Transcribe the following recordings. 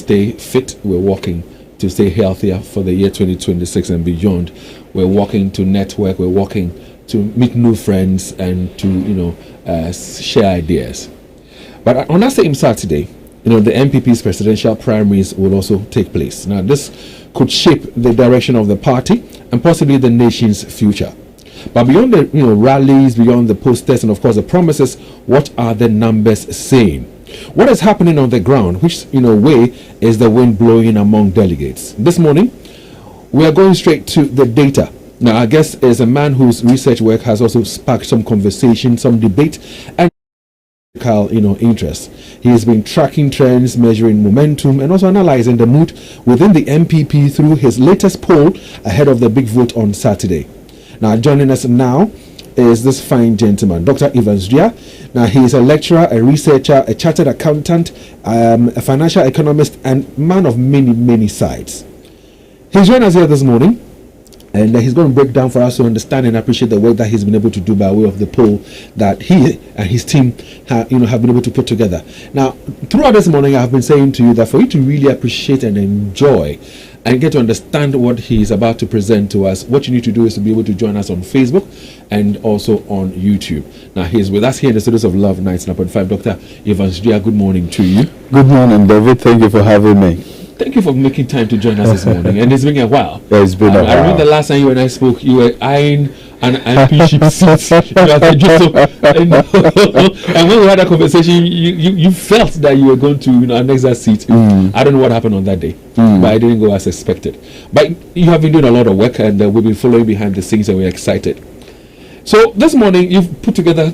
stay fit. We're working to stay healthier for the year 2026 and beyond. We're working to network. We're working to meet new friends and to share ideas. But on that same Saturday, the NPP's presidential primaries will also take place. Now, this could shape the direction of the party and possibly the nation's future. But beyond the rallies, beyond the posters, and of course the promises, what are the numbers saying? What is happening on the ground? Which way is the wind blowing among delegates? This morning, we are going straight to the data. Now, our guest is a man whose research work has also sparked some conversation, some debate, and interest. He has been tracking trends, measuring momentum, and also analyzing the mood within the NPP through his latest poll ahead of the big vote on Saturday. Now, joining us now is this fine gentleman, Dr. Duah. Now, he is a lecturer, a researcher, a chartered accountant, a financial economist, and man of many sides. He's joined us here this morning, and he's going to break down for us to understand and appreciate the work that he's been able to do by way of the poll that he and his team have been able to put together. Now, throughout this morning, I've been saying to you that for you to really appreciate and enjoy and get to understand what he's about to present to us, what you need to do is to be able to join us on Facebook and also on YouTube. Now, he's with us here in the studios of Love 99.5. Dr. Duah, good morning to you. Good morning, David. Thank you for having me. Thank you for making time to join us this morning. And it's been a while. Yeah, it's been a while. I remember the last time you and I spoke, you were eyeing an MP seat. And when we had a conversation, you felt that you were going to annex that seat. I don't know what happened on that day, but I didn't go as expected. But you have been doing a lot of work, and we've been following behind the scenes, and we're excited. So this morning, you've put together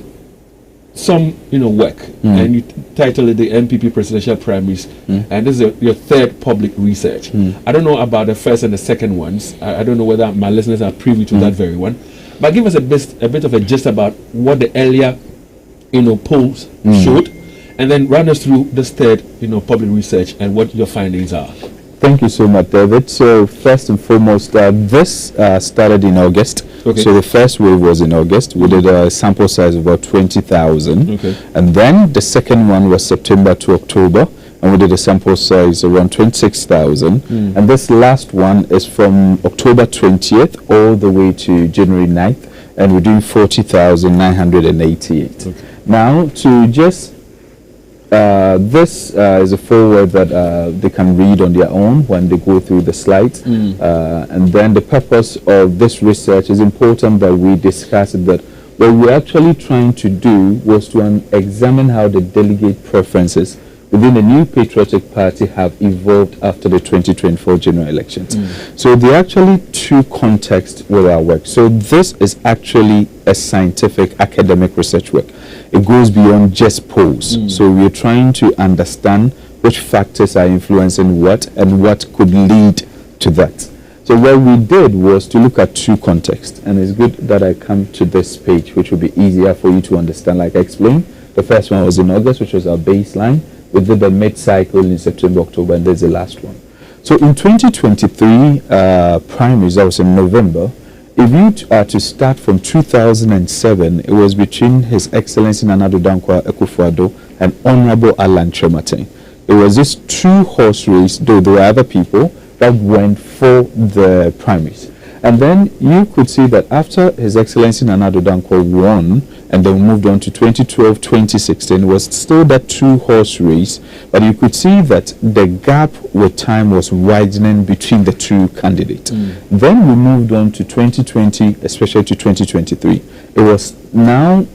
some work, and you titled it the NPP presidential primaries, and this is your third public research. I don't know about the first and the second ones. I don't know whether my listeners are privy to that very one, but give us a bit of a gist about what the earlier polls showed, and then run us through this third public research and what your findings are. Thank you so much, David. So first and foremost, this started in August. Okay. So the first wave was in August. We did a sample size of about 20,000. Okay. And then the second one was September to October, and we did a sample size around 26,000. And this last one is from October 20th all the way to January 9th, and we're doing 40,988. Okay. Now, to just this is a foreword that they can read on their own when they go through the slides. And then the purpose of this research is important that we discuss it, that what we're actually trying to do was to examine how the delegate preferences within the new patriotic party have evolved after the 2024 general elections. So there are actually two contexts with our work. So this is actually a scientific academic research work. It goes beyond just polls. So we're trying to understand which factors are influencing what and what could lead to that. So what we did was to look at two contexts, and it's good that I come to this page, which will be easier for you to understand. Like I explained, the first one was in August, which was our baseline. We did the mid-cycle in September, October, and there's the last one. So in 2023 primaries, that was in November, if you are to start from 2007, it was between His Excellency Nana Addo Dankwa Akufo-Addo and Honorable Alan Kyerematen. It was this two-horse race, though there were other people that went for the primaries. And then you could see that after His Excellency Nana Addo Dankwa won, and then moved on to 2012, 2016, was still that two-horse race, but you could see that the gap with time was widening between the two candidates. Then we moved on to 2020, especially to 2023. It was now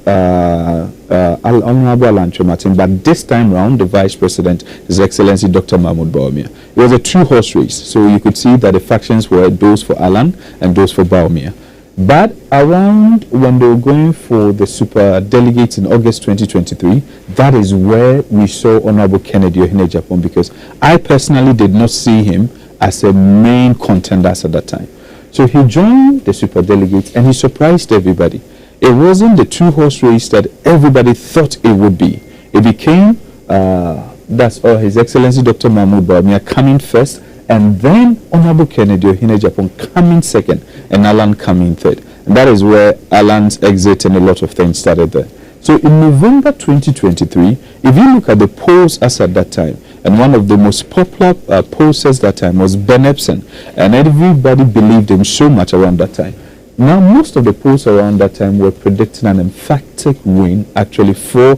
Honorable Alan Kyerematen, but this time round, the Vice President, His Excellency Dr. Mahmoud Bawumia. It was a two-horse race, so you could see that the factions were those for Alan and those for Bawumia. But around when they were going for the super delegates in August 2023, that is where we saw Honorable Kennedy Ohinejapon, because I personally did not see him as a main contender at that time. So he joined the super delegates and he surprised everybody. It wasn't the two-horse race that everybody thought it would be. It became His Excellency Dr. Mahmoud Bawumia coming first, and then Honorable Kennedy Ohinejapon coming second, and Alan coming third. And that is where Alan's exit and a lot of things started there. So in November 2023, if you look at the polls as at that time, And one of the most popular posters that time was Ben Epson, and everybody believed him so much around that time. Now, most of the polls around that time were predicting an emphatic win, actually, for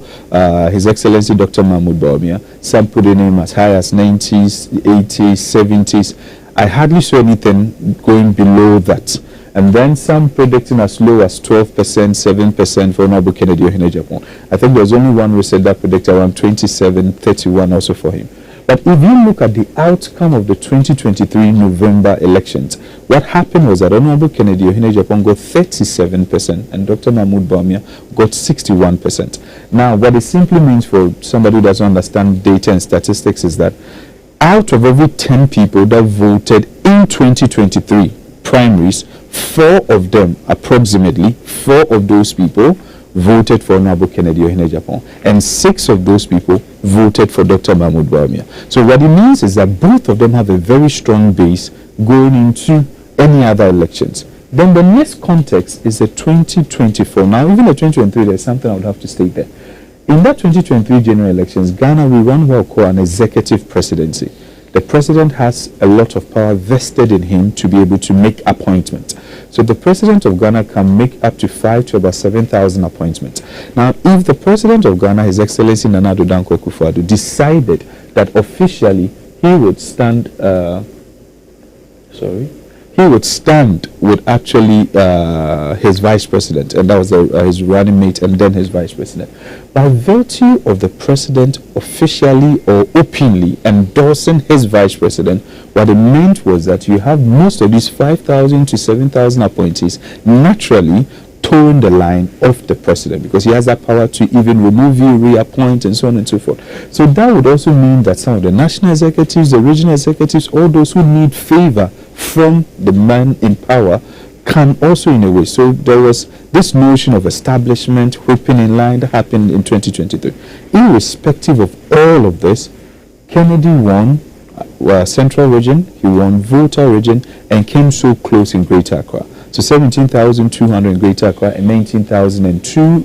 His Excellency Dr. Mahmoud Bawumia. Some putting him as high as 90s, 80s, 70s. I hardly saw anything going below that. And then some predicting as low as 12%, 7% for Honorable Kennedy Ohinejapon. I think there was only one research that predicted around 27, 31 also for him. But if you look at the outcome of the 2023 November elections, what happened was that Honorable Kennedy Ohinejapon got 37% and Dr. Mahmoud Bawumia got 61%. Now, what it simply means for somebody who doesn't understand data and statistics is that out of every 10 people that voted in 2023 primaries, 4 of them, approximately 4 of those people, voted for Honorable Kennedy Ohinejapon, and 6 of those people voted for Dr. Mahmoud Bawumia. So what it means is that both of them have a very strong base going into any other elections. Then the next context is the 2024. Now, even the 2023, there's something I would have to state there. In that 2023 general elections, Ghana, we run what we call an executive presidency. The president has a lot of power vested in him to be able to make appointments. So the president of Ghana can make up to 5 to about 7,000 appointments. Now, if the president of Ghana, His Excellency Nana Addo Dankwa Akufo-Addo, decided that officially he would stand, he would stand with actually his vice president, and that was his running mate and then his vice president. By virtue of the president officially or openly endorsing his vice president, what it meant was that you have most of these 5,000 to 7,000 appointees naturally towing the line of the president, because he has that power to even remove you, reappoint, and so on and so forth. So that would also mean that some of the national executives, the regional executives, all those who need favor from the man in power can also, in a way. So there was this notion of establishment, whipping in line that happened in 2023. Irrespective of all of this, Kennedy won Central Region, he won Volta Region, and came so close in Greater Accra. So 17,200 in Greater Accra and 19,002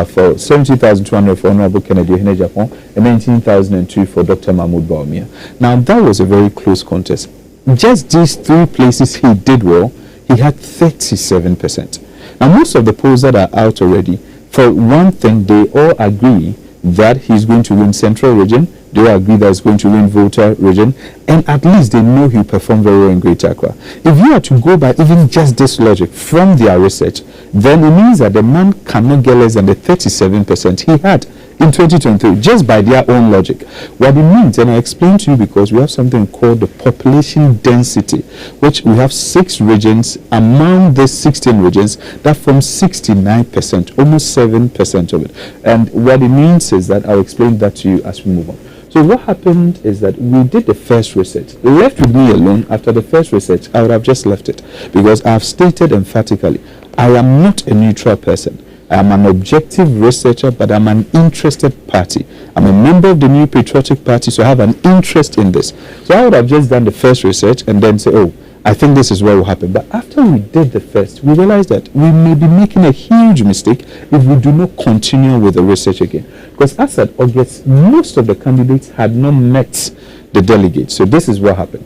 for 17,200 for Honorable Kennedy Ohinejapon and 19,002 for Dr. Mahmoud Bawumia. Now, that was a very close contest. Just these 3 places he did well, he had 37%. Now, most of the polls that are out already, for one thing, they all agree that he's going to win Central Region. They all agree that he's going to win Volta Region, and at least they know he'll perform very well in Greater Accra. If you are to go by even just this logic from their research, then it means that the man cannot get less than the 37% he had in 2023, just by their own logic. What it means, and I explain to you because we have something called the population density, which we have 6 regions. Among these 16 regions, that forms 69%, almost 7% of it. And what it means is that I'll explain that to you as we move on. So what happened is that we did the first research. Left with me alone, after the first research, I would have just left it, because I have stated emphatically, I am not a neutral person. I am an objective researcher, but I'm an interested party. I'm a member of the New Patriotic Party, so I have an interest in this. So I would have just done the first research and then say, oh, I think this is what will happen. But after we did the first, we realized that we may be making a huge mistake if we do not continue with the research again. Because as at August, most of the candidates had not met the delegates. So this is what happened.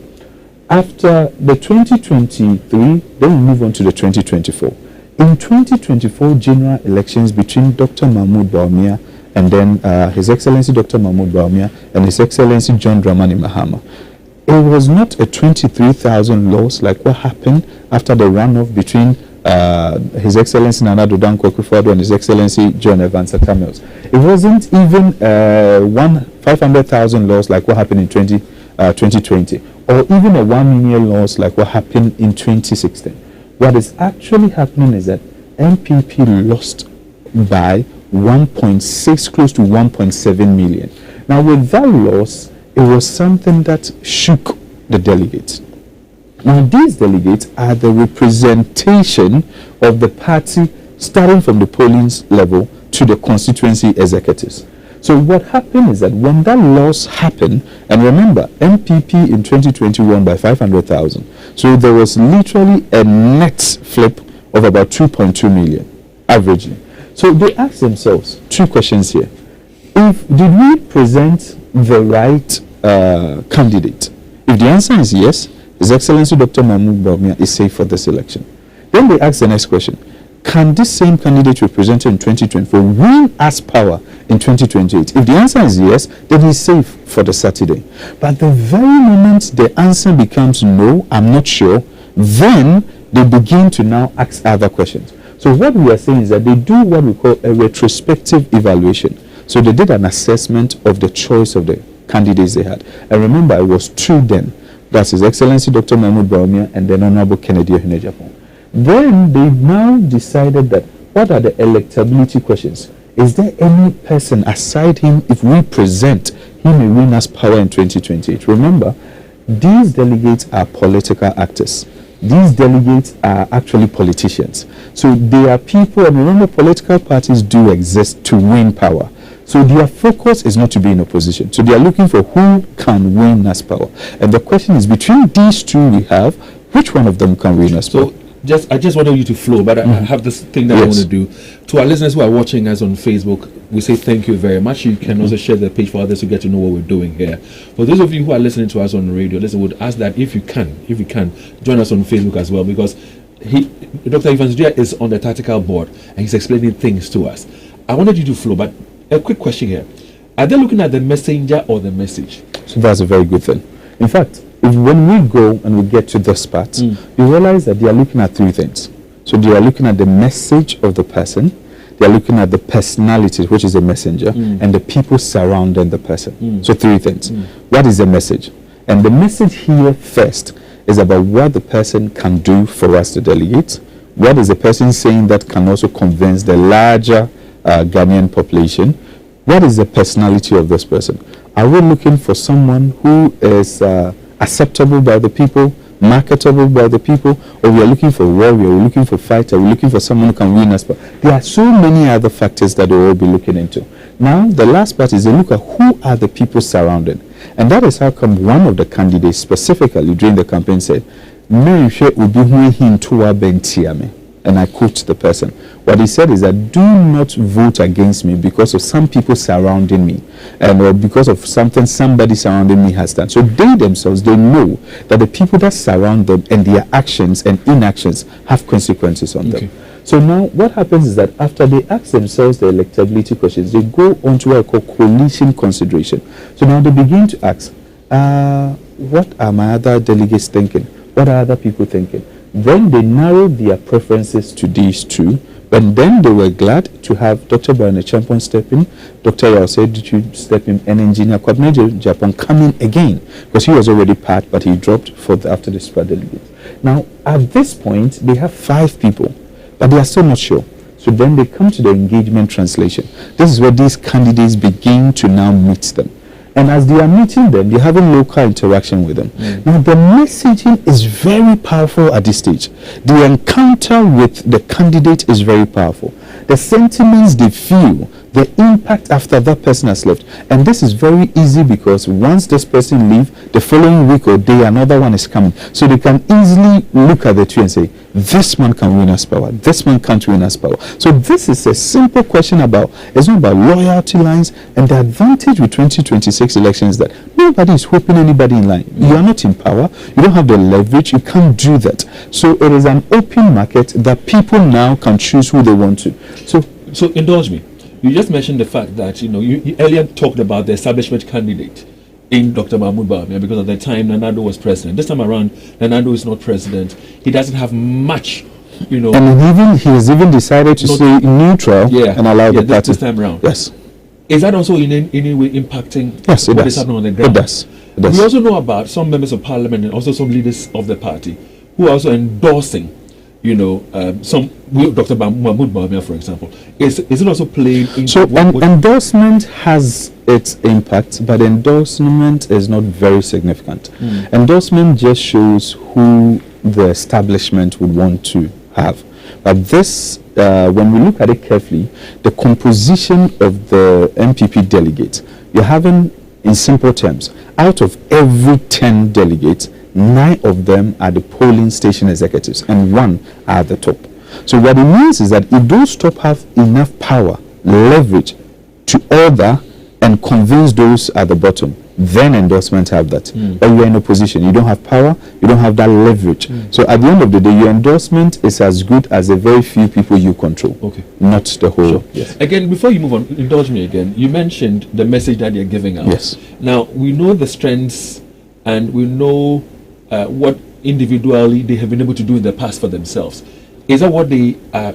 After the 2023, then we move on to the 2024. In 2024 general elections between Dr. Mahmoud Bawumia and then His Excellency Dr. Mahmoud Bawumia and His Excellency John Dramani Mahama, it was not a 23,000 loss like what happened after the runoff between His Excellency Nana Addo Dankwa Akufo-Addo and His Excellency John Evans Atta-Mills. It wasn't even 500,000 loss like what happened in 2020, or even a 1 million loss like what happened in 2016. What is actually happening is that NPP lost by 1.6, close to 1.7 million. Now, with that loss, it was something that shook the delegates. Now, these delegates are the representation of the party, starting from the polling level to the constituency executives. So what happened is that when that loss happened, and remember, NPP in 2020 won by 500,000. So there was literally a net flip of about 2.2 million, averagely. So they asked themselves 2 questions here. Did we present the right candidate? If the answer is yes, His Excellency Dr. Mahmoud Bawumia is safe for this election. Then they ask the next question. Can this same candidate represented in 2024 win as power in 2028? If the answer is yes, then he's safe for the Saturday. But the very moment the answer becomes no, I'm not sure, then they begin to now ask other questions. So what we are saying is that they do what we call a retrospective evaluation. So they did an assessment of the choice of the candidates they had. And remember, it was two then. That's His Excellency Dr. Mahmoud Bawumia and then Honorable Kennedy Ohinejapon. Then they now decided that what are the electability questions? Is there any person aside him, if we present, he may win us power in 2028? Remember, these delegates are political actors. These delegates are actually politicians. So they are people, and remember, political parties do exist to win power. So their focus is not to be in opposition. So they are looking for who can win us power. And the question is, between these two we have, which one of them can win us power? I just wanted you to flow, but I have this thing that I want to do. To our listeners who are watching us on Facebook, we say thank you very much. You can also share the page for others to get to know what we're doing here. For those of you who are listening to us on radio, listen, would ask that if you can, join us on Facebook as well, because Dr. Evans Duah is on the tactical board and he's explaining things to us. I wanted you to flow, but a quick question here. Are they looking at the messenger or the message? So that's a very good thing. In fact, when we go and we get to this part, you realize that they are looking at three things. So they are looking at the message of the person, they are looking at the personality, which is the messenger, and the people surrounding the person. So three things. What is the message? And the message here first is about what the person can do for us, the delegates. What is the person saying that can also convince the larger Ghanaian population? What is the personality of this person? Are we looking for someone who is acceptable by the people, marketable by the people, or we are looking for warrior, we're looking for fighter, we're looking for someone who can win us? There are so many other factors that they will be looking into. Now, the last part is they look at who are the people surrounding. And that is how come one of the candidates specifically during the campaign said, and I quote the person. What he said is that do not vote against me because of some people surrounding me, or because of something somebody surrounding me has done. So they themselves, they know that the people that surround them and their actions and inactions have consequences on them. So now what happens is that after they ask themselves the electability questions, they go on to what I call coalition consideration. So now they begin to ask, what are my other delegates thinking? What are other people thinking? Then they narrowed their preferences to these two, but then they were glad to have Dr. Barney Champon step in, Dr. Yausedutu step in, and Engineer Kwabena Japan come in again, because he was already part, but he dropped after the super delegates. Now, at this point, they have 5 people, but they are still not sure. So then they come to the engagement translation. This is where these candidates begin to now meet them. And as they are meeting them, they're having local interaction with them. Now, the messaging is very powerful at this stage. The encounter with the candidate is very powerful. The sentiments they feel, the impact after that person has left. And this is very easy because once this person leaves, the following week or day, another one is coming. So they can easily look at the two and say, this man can win us power, this man can't win us power. So this is a simple question it's not about loyalty lines. And the advantage with 2026 elections is that nobody is hoping anybody in line. You are not in power, you don't have the leverage, you can't do that. So it is an open market that people now can choose who they want to. So indulge me. You just mentioned the fact that, you earlier talked about the establishment candidate in Dr. Mahmoud Bawumia because at the time Nanado was president. This time around, Nanado is not president. He doesn't have much, And he has even decided to stay neutral and allow the party. This time around. Yes. Is that also in any way impacting what is happening on the ground? It does. We also know about some members of parliament and also some leaders of the party who are also endorsing Dr. Mahmoud Bawumia, for example. Is it also playing into... So endorsement has its impact, but endorsement is not very significant. Endorsement just shows who the establishment would want to have. But this, when we look at it carefully, the composition of the NPP delegates, you're having, in simple terms, out of every 10 delegates, 9 of them are the polling station executives and 1 are at the top. So what it means is that if those top have enough power, leverage to order and convince those at the bottom, then endorsement have that. But you're in opposition, you don't have power, you don't have that leverage. So at the end of the day, your endorsement is as good as the very few people you control, not the whole. Sure. Yes. Again, before you move on, indulge me again. You mentioned the message that they're giving out. Yes. Now, we know the strengths and we know what individually they have been able to do in the past for themselves. Is that what they are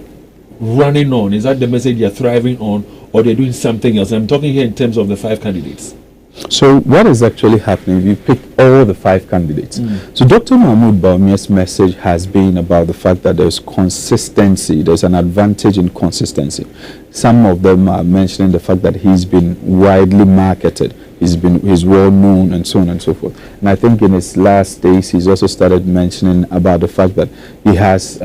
running on? Is that the message they're thriving on, or they're doing something else? I'm talking here in terms of the 5 candidates. So what is actually happening if you pick all the 5 candidates? So Dr. Mahmoud Bawumia's message has been about the fact that there's consistency, there's an advantage in consistency. Some of them are mentioning the fact that he's been widely marketed, he's well known, and so on and so forth. And I think in his last days he's also started mentioning about the fact that he has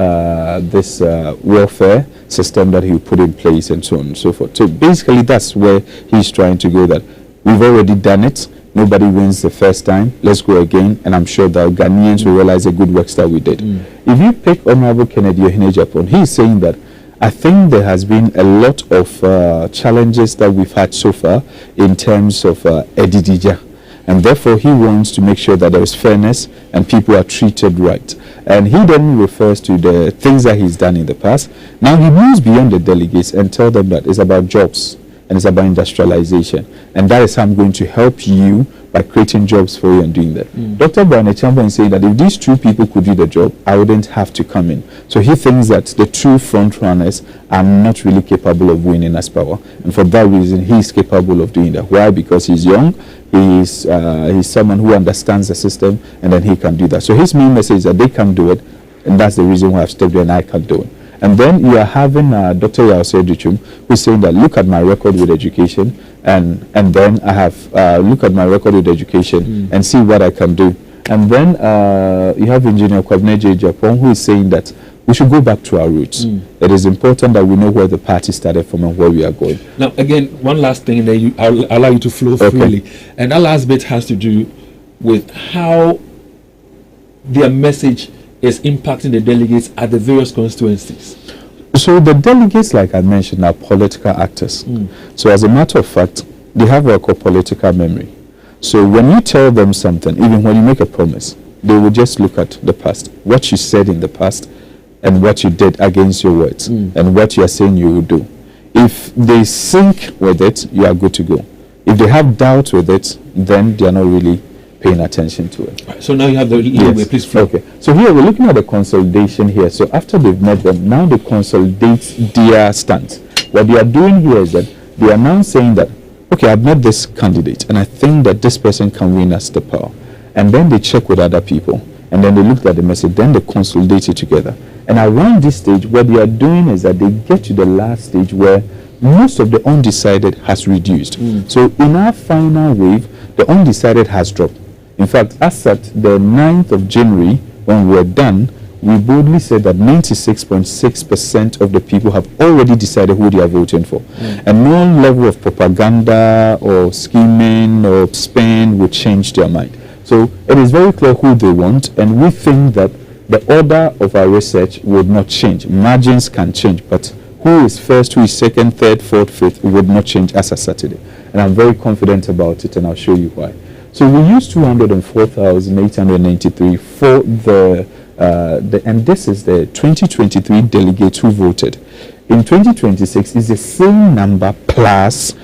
this welfare system that he put in place, and so on and so forth. So basically that's where he's trying to go, that we've already done it. Nobody wins the first time. Let's go again. And I'm sure that Ghanaians will realize the good works that we did. If you pick Honorable Kennedy Ohene-Japon, he's saying that I think there has been a lot of challenges that we've had so far in terms of Edidija. And therefore, he wants to make sure that there is fairness and people are treated right. And he then refers to the things that he's done in the past. Now he moves beyond the delegates and tell them that it's about jobs. And it's about industrialization, and that is how I'm going to help you by creating jobs for you and doing that. Dr. Barney Chamberlain is saying that if these 2 people could do the job, I wouldn't have to come in. So he thinks that the true front runners are not really capable of winning as power, and for that reason he's capable of doing that. Why? Because he's young, he's someone who understands the system, and then he can do that. So his main message is that they can do it, and that's the reason why I've stepped in and I can do it. And then you are having Dr. Yawse Duchum, who's saying that look at my record with education, and then I have look at my record with education and see what I can do. And then you have Engineer Kwabena Japan, who is saying that we should go back to our roots. It is important that we know where the party started from and where we are going. Now, again, one last thing, and then I'll allow you to flow freely. And that last bit has to do with how their message is impacting the delegates at the various constituencies. So the delegates, like I mentioned, are political actors. So as a matter of fact, they have what I call political memory. So when you tell them something, even when you make a promise, they will just look at the past, what you said in the past, and what you did against your words, and what you are saying you will do. If they sync with it, you are good to go. If they have doubt with it, then they are not really paying attention to it. Right, so now you have the leeway, please flow. Okay, so here we're looking at the consolidation here. So after they've met them, now they consolidate their stance. What they are doing here is that they are now saying that, okay, I've met this candidate and I think that this person can win us the power. And then they check with other people, and then they look at the message, then they consolidate it together. And around this stage, what they are doing is that they get to the last stage where most of the undecided has reduced. So in our final wave, the undecided has dropped. In fact, as at the 9th of January, when we were done, we boldly said that 96.6% of the people have already decided who they are voting for. And no level of propaganda or scheming or spin will change their mind. So it is very clear who they want, and we think that the order of our research would not change. Margins can change, but who is first, who is second, third, fourth, fifth would not change as a Saturday. And I'm very confident about it, and I'll show you why. So we used 204,893 for and this is the 2023 delegates who voted. In 2026 is the same number plus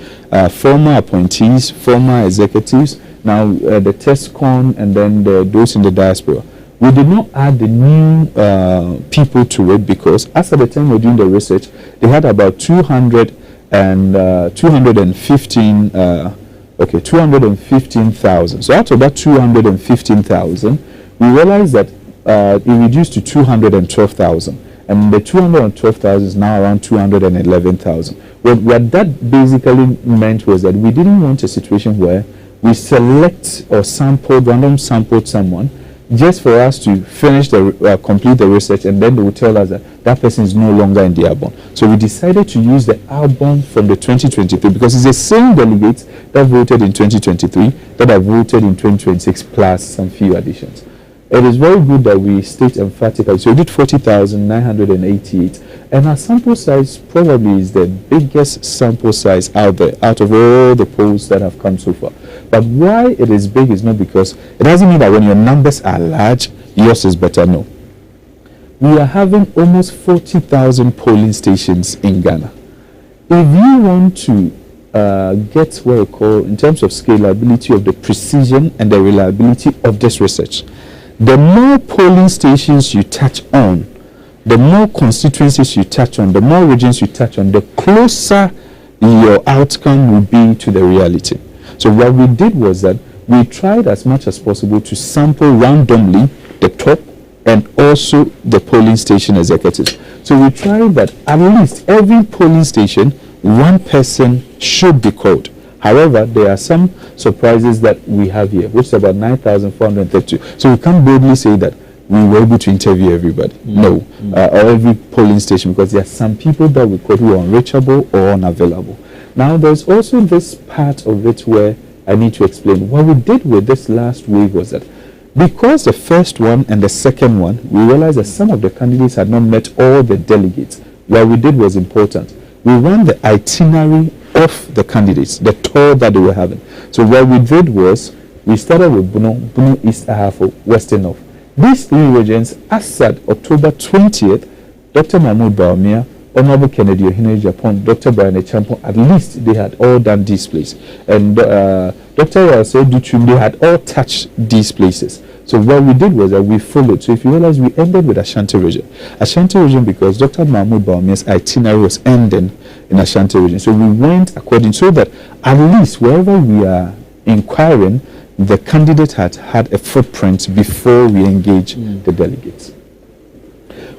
former appointees, former executives, now the TESCON, and then those in the diaspora. We did not add the new people to it because as at the time we're doing the research, they had about 215,000. So out of that 215,000, we realized that it reduced to 212,000, and the 212,000 is now around 211,000. What that basically meant was that we didn't want a situation where we select or random sampled someone just for us to finish complete the research, and then they will tell us that that person is no longer in the album. So we decided to use the album from the 2023 because it's the same delegates that voted in 2023 that have voted in 2026 plus some few additions. it is very good that we state emphatically. So we did 40,988, and our sample size probably is the biggest sample size out there, out of all the polls that have come so far. But why it is big is not because it doesn't mean that when your numbers are large, yours is better. No. We are having almost 40,000 polling stations in Ghana. If you want to get what we call, in terms of scalability of the precision and the reliability of this research, the more polling stations you touch on, the more constituencies you touch on, the more regions you touch on, the closer your outcome will be to the reality. So what we did was that we tried as much as possible to sample randomly the top and also the polling station executives. So we tried that at least every polling station, one person should be called. However, there are some surprises that we have here, which is about 9,432. So we can't boldly say that we were able to interview everybody. No, or every polling station, because there are some people that we called who are unreachable or unavailable. Now, there's also this part of it where I need to explain. What we did with this last wave was that because the first one and the second one, we realized that some of the candidates had not met all the delegates. What we did was important. We ran the itinerary of the candidates, the tour that they were having. So what we did was, we started with Bunu East Ahafo, Western North. These three regions, as at October 20th, Dr. Mahmoud Baumia, Honorable Kennedy Ohene Japan, Dr. Brian Echampo, at least they had all done these places. And Dr. Yase Duchum, they had all touched these places. So what we did was that we followed. So if you realize, we ended with Ashanti region. Ashanti region because Dr. Mahmoud Baumia's itinerary was ending in Ashanti region. So we went according, so that at least wherever we are inquiring, the candidate had a footprint before we engage the delegates.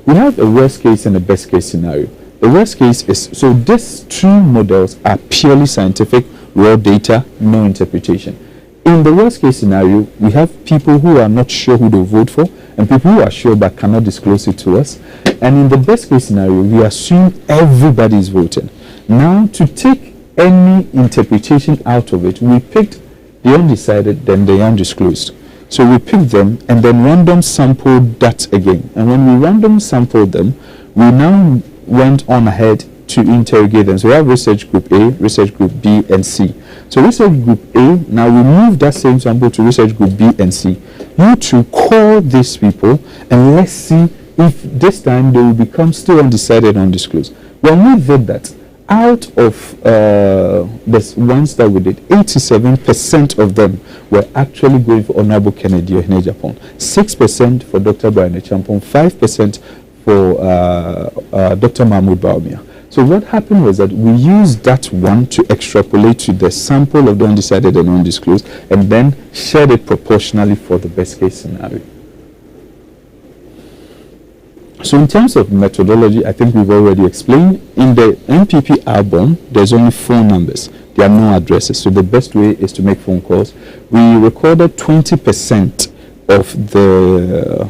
We have a worst case and a best case scenario. The worst case is, so these two models are purely scientific, raw data, no interpretation. In the worst case scenario, we have people who are not sure who to vote for and people who are sure but cannot disclose it to us. And in the best case scenario, we assume everybody is voting. Now, to take any interpretation out of it, we picked the undecided, then the undisclosed. So we picked them and then random sampled that again. And when we random sampled them, we now went on ahead to interrogate them. So we have research group A, research group B, and C. So research group A, now we move that same sample to research group B and C. You to call these people and let's see if this time they will become still undecided, undisclosed. When we did that, out of the ones that we did, 87% of them were actually going for Honorable Kennedy Ohene Japan, 6% for Dr. Brian Echampo, 5% for Dr. Mahmoud Baumia. So what happened was that we used that one to extrapolate to the sample of the undecided and undisclosed, and then shared it proportionally for the best case scenario. So in terms of methodology, I think we've already explained. In the NPP album, there's only phone numbers. There are no addresses. So the best way is to make phone calls. We recorded 20% of the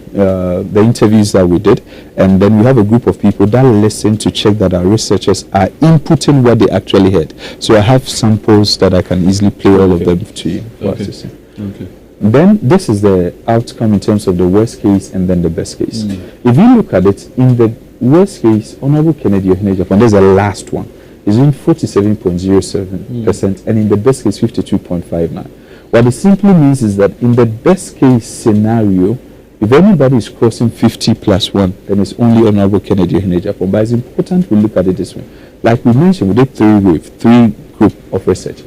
interviews that we did, and then we have a group of people that listen to check that our researchers are inputting what they actually heard. So I have samples that I can easily play all of them to you. Okay. Then this is the outcome in terms of the worst case and then the best case. If you look at it, in the worst case, Honorable Kennedy Ohene Japan, there's the last one, is in 47.07%, and in the best case, 52.59%. What it simply means is that in the best case scenario, if anybody is crossing 50 plus 1, then it's only Honorable Kennedy Ohene Japan. But it's important we look at it this way. Like we mentioned, we did three group of research.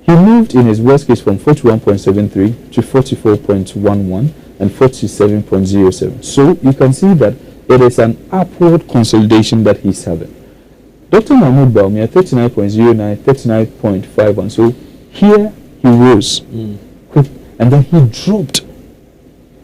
He moved in his worst case from 41.73 to 44.11 and 47.07. So you can see that it is an upward consolidation that he's having. Dr. Mahmoud Baumia, 39.09, 39.51. So here he rose, and then he dropped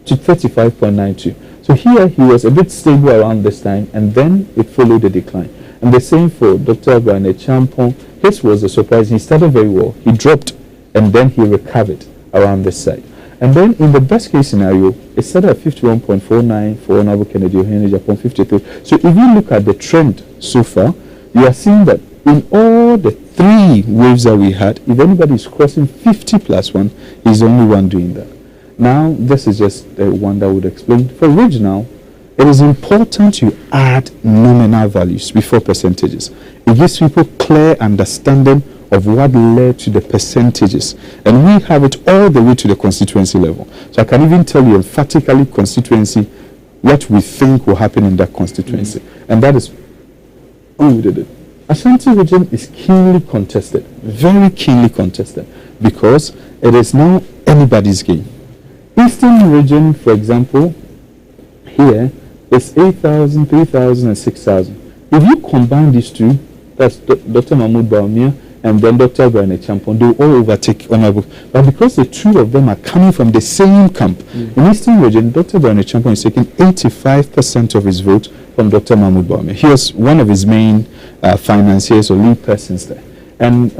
to 35.92. So here he was a bit stable around this time, and then it followed the decline. And the same for Dr. Brian Echampo. His was a surprise. He started very well. He dropped, and then he recovered around this side. And then in the best case scenario, it started at 51.49 for Honorable Kennedy Ohene Japan, 53. So if you look at the trend so far, you are seeing that in all the three waves that we had, if anybody is crossing 50 plus 1, he's the only one doing that. Now, this is just the one that would explain. For regional, it is important to add nominal values before percentages. It gives people clear understanding of what led to the percentages. And we have it all the way to the constituency level. So I can even tell you emphatically constituency what we think will happen in that constituency. And that is, we did it. Ashanti region is keenly contested, very keenly contested, because it is now anybody's game. Eastern region, for example, here is 8,000, 3,000, and 6,000. If you combine these two, that's Dr. Mahmoud Baumia and then Dr. Brian Champon, they will all overtake Honorable. But because the two of them are coming from the same camp, in Eastern region, Dr. Brian Champon is taking 85% of his vote from Dr. Mahmoud Baumia. He was one of his main financiers or lead persons there. And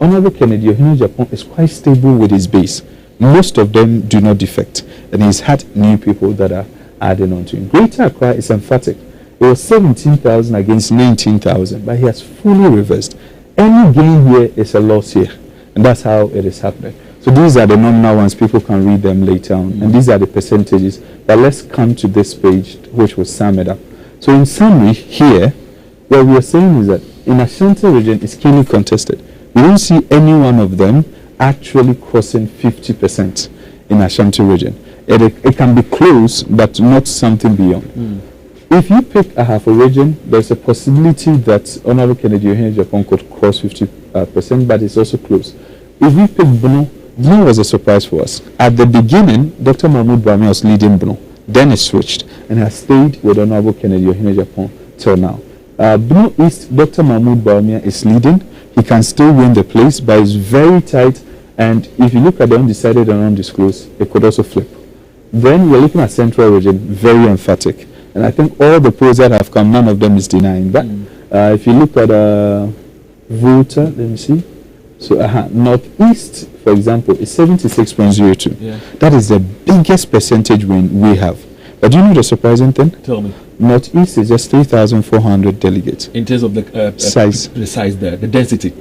Honorable Kennedy Ohene Japan is quite stable with his base. Most of them do not defect. And he's had new people that are adding on to him. Greater Accra is emphatic. It was 17,000 against 19,000, but he has fully reversed. Any gain here is a loss here. And that's how it is happening. So these are the nominal ones. People can read them later on. And these are the percentages. But let's come to this page, which will sum it up. So in summary, here, what we are saying is that in Ashanti region, it's keenly contested. We don't see any one of them actually crossing 50% in Ashanti region. It can be close, but not something beyond. If you pick a half a region, there's a possibility that Honorable Kennedy Ohene Japan could cross 50%, but it's also close. If you pick Bono, Bono was a surprise for us. At the beginning, Dr. Mahmoud Bami was leading Bono. Then it switched and has stayed with Honorable Kennedy Ohene Japan till now. Bono East, Dr. Mahmoud Bami is leading. He can still win the place, but it's very tight. And if you look at the undecided and undisclosed, it could also flip. Then we're looking at Central region, very emphatic. And I think all the polls that have come, none of them is denying that. If you look at voter, let me see. So Northeast, for example, is 76.02. Yeah. That is the biggest percentage win we have. But do you know the surprising thing? Tell me. Northeast is just 3,400 delegates. In terms of the size. The size there, the density.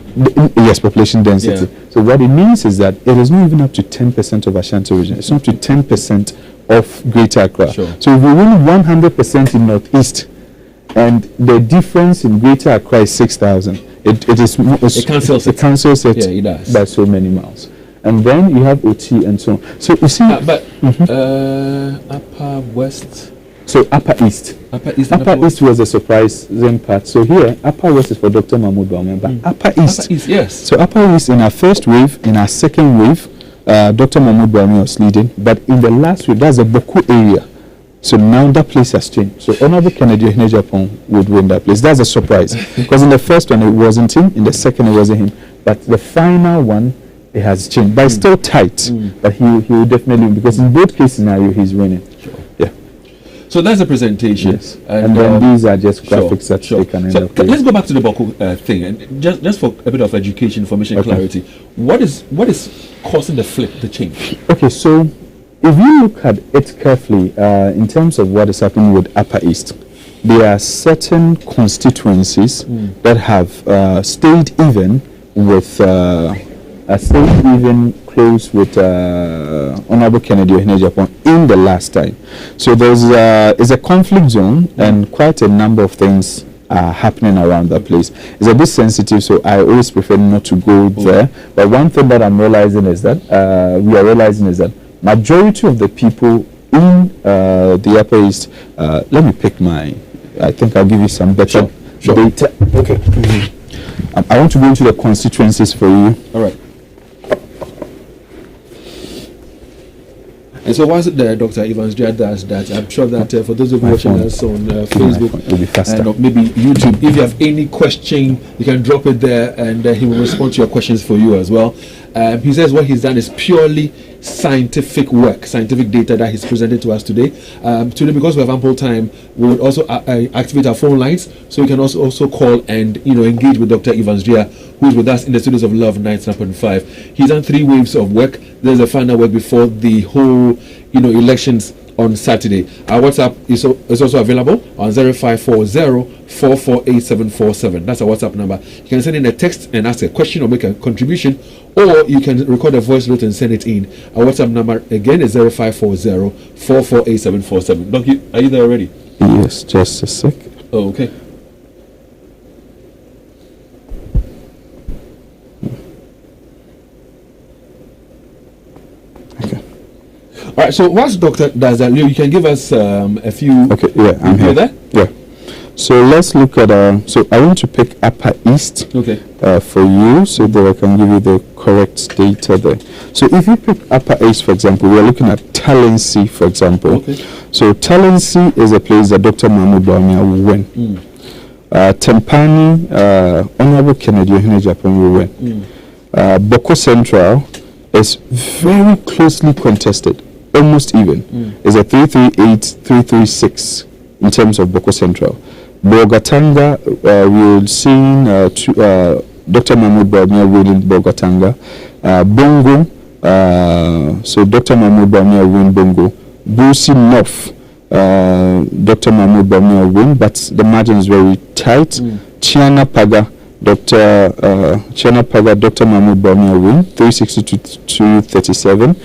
Yes, population density. Yeah. So what it means is that it is not even up to 10% of Ashanti region. It's not up to 10% of Greater Accra. Sure. So if we win 100% in Northeast, and the difference in Greater Accra is 6,000, it cancels it, yeah, it does. By so many miles. And then you have OT and so on. So you see, Upper West. So Upper East. Upper East was a surprising part. So here, Upper West is for Dr. Mahmoud Bauman, but Upper East. Yes. So Upper East in our first wave, in our second wave, Dr. Mahmoud Bauman was leading, but in the last wave, that's a Boku area. So now that place has changed. So Honorable Kennedy Ohene Japan would win that place. That's a surprise. Because in the first one, it wasn't him. In the second, it wasn't him. But the final one, it has changed. But it's still tight. But he will definitely win. Because in both case scenario, he's winning. Sure. Yeah. So that's the presentation. Yes. And then these are just graphics that they can end up with. Let's go back to the Boku thing. And just for a bit of education, information, clarity. What is causing the flip, the change? Okay, so if you look at it carefully, in terms of what is happening with Upper East, there are certain constituencies that have stayed even with close with Honorable Kennedy Ohene Japan in the last time. So there's a conflict zone, and quite a number of things are happening around that place. It's a bit sensitive, so I always prefer not to go there. But one thing that I'm realizing is that majority of the people in the Upper East, let me pick I think I'll give you some better data. Okay. I want to go into the constituencies for you. All right. And so whilst Dr. Evans does that, I'm sure that for those of you watching us on Facebook and maybe YouTube, if you have any question, you can drop it there and he will respond to your questions for you as well. He says what he's done is purely scientific work, scientific data that he's presented to us today. Today, because we have ample time, we will also activate our phone lines, so you can also call and engage with Dr. Evans Duah, who is with us in the studios of Love 99.5. He's done 3 waves of work. There's a final work before the whole elections on Saturday. Our WhatsApp is also available on 0540-448747. That's our WhatsApp number. You can send in a text and ask a question or make a contribution, or you can record a voice note and send it in. Our WhatsApp number again is 0540-448747. Doc, are you there already? Yes, just a sec. Oh, okay. All right, so once Doctor does that, you can give us a few. Okay, yeah, I'm here. There? Yeah. So let's look at. So I want to pick Upper East. Okay. For you, so that I can give you the correct data there. So if you pick Upper East, for example, we are looking at Talensi, for example. Okay. So Talensi is a place that Dr. Mahmoud Bawumia will win. Tempani, Honorable Kennedy Ohene Japan will win. Boko Central is very closely contested. Almost even. It's a 338-336 in terms of Boko Central. Bogatanga, we'll see Dr. Mahmoud Bawumia winning Bogatanga. Bongo, so Dr. Mahmoud Bawumia win Bongo. Busi North, Dr. Mahmoud Bawumia win, but the margin is very tight. Chiana Paga, Dr. Mahmoud Bawumia win 360-237.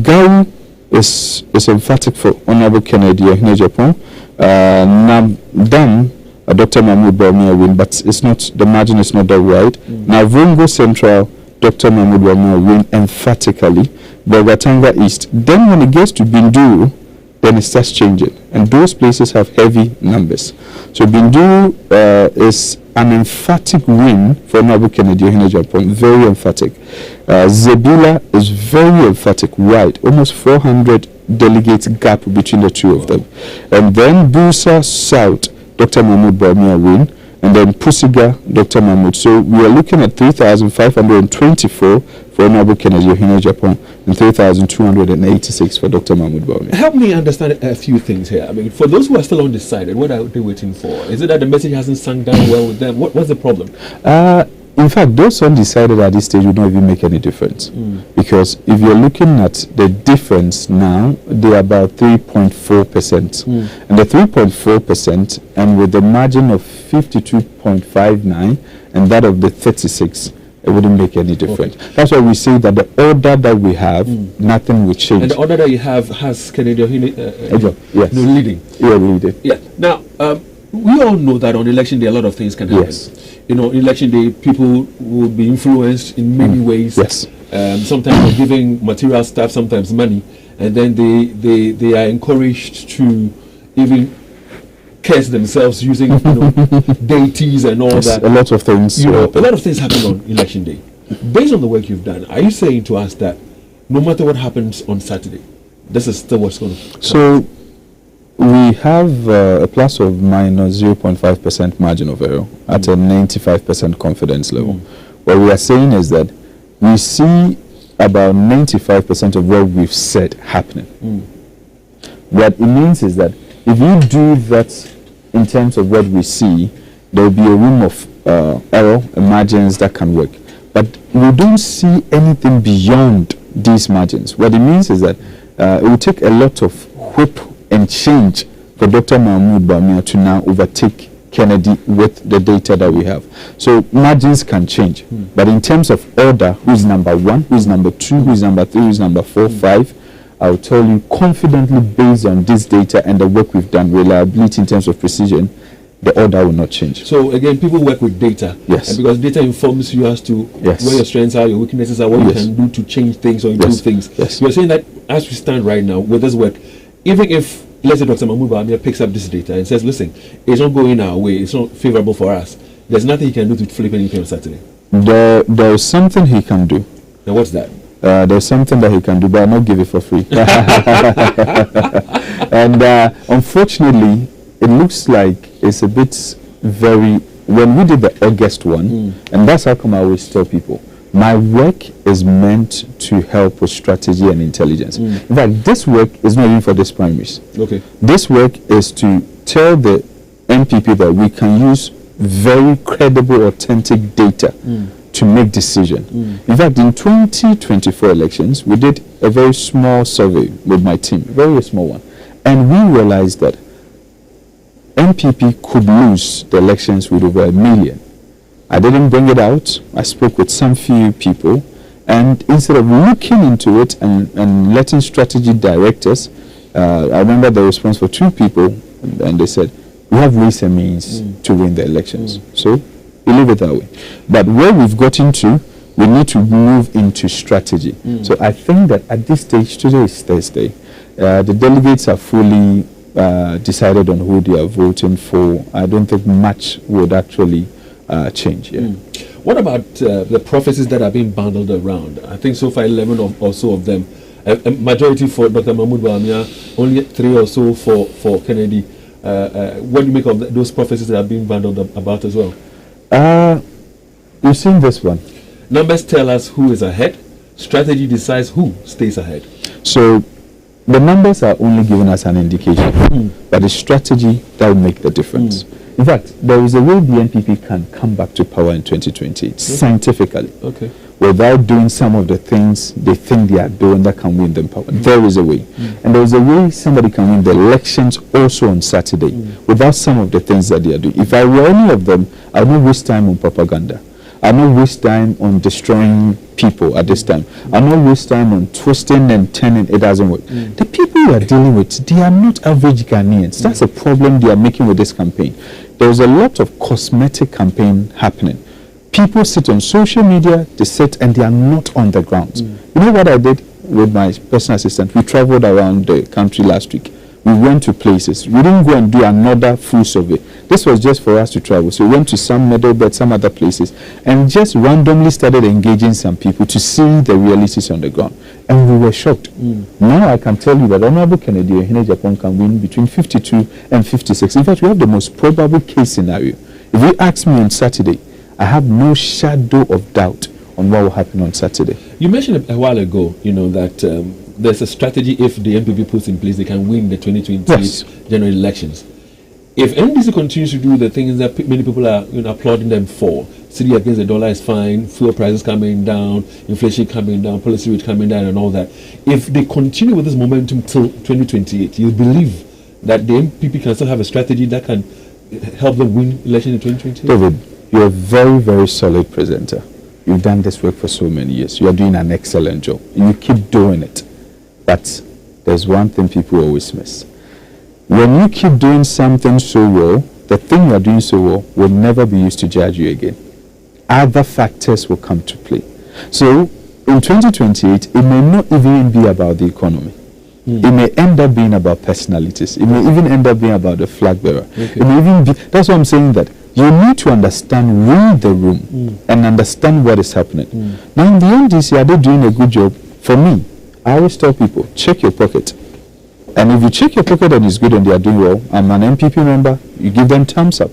Gau is emphatic for Honorable Kennedy Ohene Japan. Dam, Dr. Mahmoud Bawumia win, but it's not, the margin is not that wide. Now Vongo Central, Dr. Mahmoud Bawumia win emphatically. Bogatanga East. Then when it gets to Bindu, then it starts changing, and those places have heavy numbers. So Bindu is an emphatic win for Honorable Kennedy Ohene Japan, very emphatic. Zebula is very emphatic, wide, almost 400 delegates gap between the two of them. And then Busa South, Dr. Mahmoud Bawumia win, and then Pusiga, Dr. Mahmoud. So we are looking at 3,524 for Honorable Kennedy Ohene Japan and 3,286 for Dr. Mahmoud Bawumia. Help me understand a few things here. I mean, for those who are still undecided, what are they waiting for? Is it that the message hasn't sunk down well with them? What's the problem? In fact, those undecided at this stage would not even make any difference. Because if you're looking at the difference now, they're about 3.4%. And the 3.4%, and with the margin of 52.59 and that of the 36, it wouldn't make any difference. Okay. That's why we say that the order that we have, nothing will change. And the order that you have has Kennedy yes. leading. Yeah, leading. Yeah. Now, we all know that on election day, a lot of things can happen. Yes. You know, election day, people will be influenced in many ways. Yes. Sometimes they're giving material stuff, sometimes money, and then they are encouraged to even curse themselves using deities and all that. A lot of things. A lot of things happen on election day. Based on the work you've done, are you saying to us that no matter what happens on Saturday, this is still what's going to happen? So we have a plus of minus 0.5% margin of error at a 95% confidence level. What we are saying is that we see about 95% of what we've said happening. What it means is that if you do that in terms of what we see, there will be a room of error and margins that can work. But we don't see anything beyond these margins. What it means is that it will take a lot of whip and change for Dr. Mahmoud Bawumia to now overtake Kennedy with the data that we have. So margins can change. But in terms of order, who's number 1, who's number 2, who's number 3, who's number 4, 5, I'll tell you confidently based on this data and the work we've done, reliability in terms of precision, the order will not change. So again, people work with data. Yes. And because data informs you as to yes. where your strengths are, your weaknesses are, what you can do to change things or improve things. Yes. You're saying that as we stand right now with this work, even if, let's say, Dr. Mahmoud Bawumia picks up this data and says, listen, it's not going our way, it's not favorable for us, there's nothing he can do to flip anything on Saturday. There is something he can do. Now what's that? There's something that he can do, but I'll not give it for free. And unfortunately, it looks like it's a bit very... When we did the August one, and that's how come I always tell people, my work is meant to help with strategy and intelligence. In fact, this work is not even for this primaries. Okay. This work is to tell the NPP that we can use very credible, authentic data to make decision. In fact, in 2024 elections, we did a very small survey with my team, very small one. And we realized that NPP could lose the elections with over 1 million. I didn't bring it out. I spoke with some few people, and instead of looking into it and letting strategy direct us, I remember the response for 2 people, and they said, we have ways and means to win the elections. So we leave it that way. But where we've gotten to, we need to move into strategy. So I think that at this stage, today is Thursday, the delegates are fully decided on who they are voting for. I don't think much would actually change. What about the prophecies that are being bundled around? I think so far 11 or so of them. A majority for Dr. Mahmoud Bawumia, only 3 or so for Kennedy. What do you make of those prophecies that are being bundled about as well? We've seen this one. Numbers tell us who is ahead. Strategy decides who stays ahead. So the numbers are only giving us an indication, but the strategy that will make the difference. In fact, there is a way the NPP can come back to power in 2020 scientifically, without doing some of the things they think they are doing that can win them power. There is a way. And there is a way somebody can win the elections also on Saturday without some of the things that they are doing. If I were any of them, I would not waste time on propaganda. I will not waste time on destroying people at this time. I will not waste time on twisting and turning. It doesn't work. The people we are dealing with, they are not average Ghanaians. That's a problem they are making with this campaign. There's a lot of cosmetic campaign happening. People sit on social media, they sit and they are not on the ground. You know what I did with my personal assistant? We traveled around the country last week. We went to places. We didn't go and do another full survey. This was just for us to travel. So we went to some Middlebelt, some other places, and just randomly started engaging some people to see the realities on the ground. And we were shocked. Now I can tell you that Honorable Kennedy Ohene Japan can win between 52 and 56. In fact, we have the most probable case scenario. If you ask me on Saturday, I have no shadow of doubt on what will happen on Saturday. You mentioned a while ago, that there's a strategy if the NPP puts in place, they can win the 2020 general elections. If NDC continues to do the things that many people are applauding them for, city against the dollar is fine, fuel prices coming down, inflation coming down, policy rate coming down and all that. If they continue with this momentum till 2028, you believe that the NPP can still have a strategy that can help them win elections in 2028? David, you're a very, very solid presenter. You've done this work for so many years. You are doing an excellent job. And you keep doing it. But there's one thing people always miss. When you keep doing something so well, the thing you're doing so well will never be used to judge you again. Other factors will come to play. So in 2028, it may not even be about the economy. It may end up being about personalities. It may even end up being about the flag bearer. It may even be, that's why I'm saying that you need to understand, read the room and understand what is happening. Now in the NDC, are they doing a good job? For me, I always tell people, check your pocket. And if you check your pocket and it's good and they are doing well, I'm an NPP member, you give them thumbs up.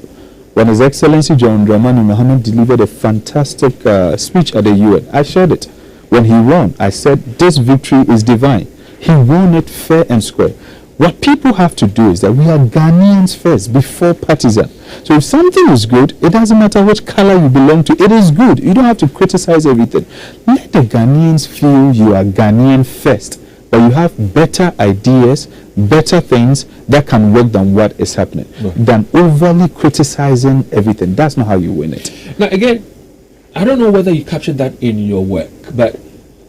When His Excellency John Dramani Mahama delivered a fantastic speech at the UN, I shared it. When he won, I said, this victory is divine. He won it fair and square. What people have to do is that we are Ghanaians first, before partisan. So if something is good, it doesn't matter which color you belong to, it is good. You don't have to criticize everything. Let the Ghanaians feel you are Ghanaian first, but you have better ideas, better things that can work than what is happening, than overly criticizing everything. That's not how you win it. Now again, I don't know whether you captured that in your work, but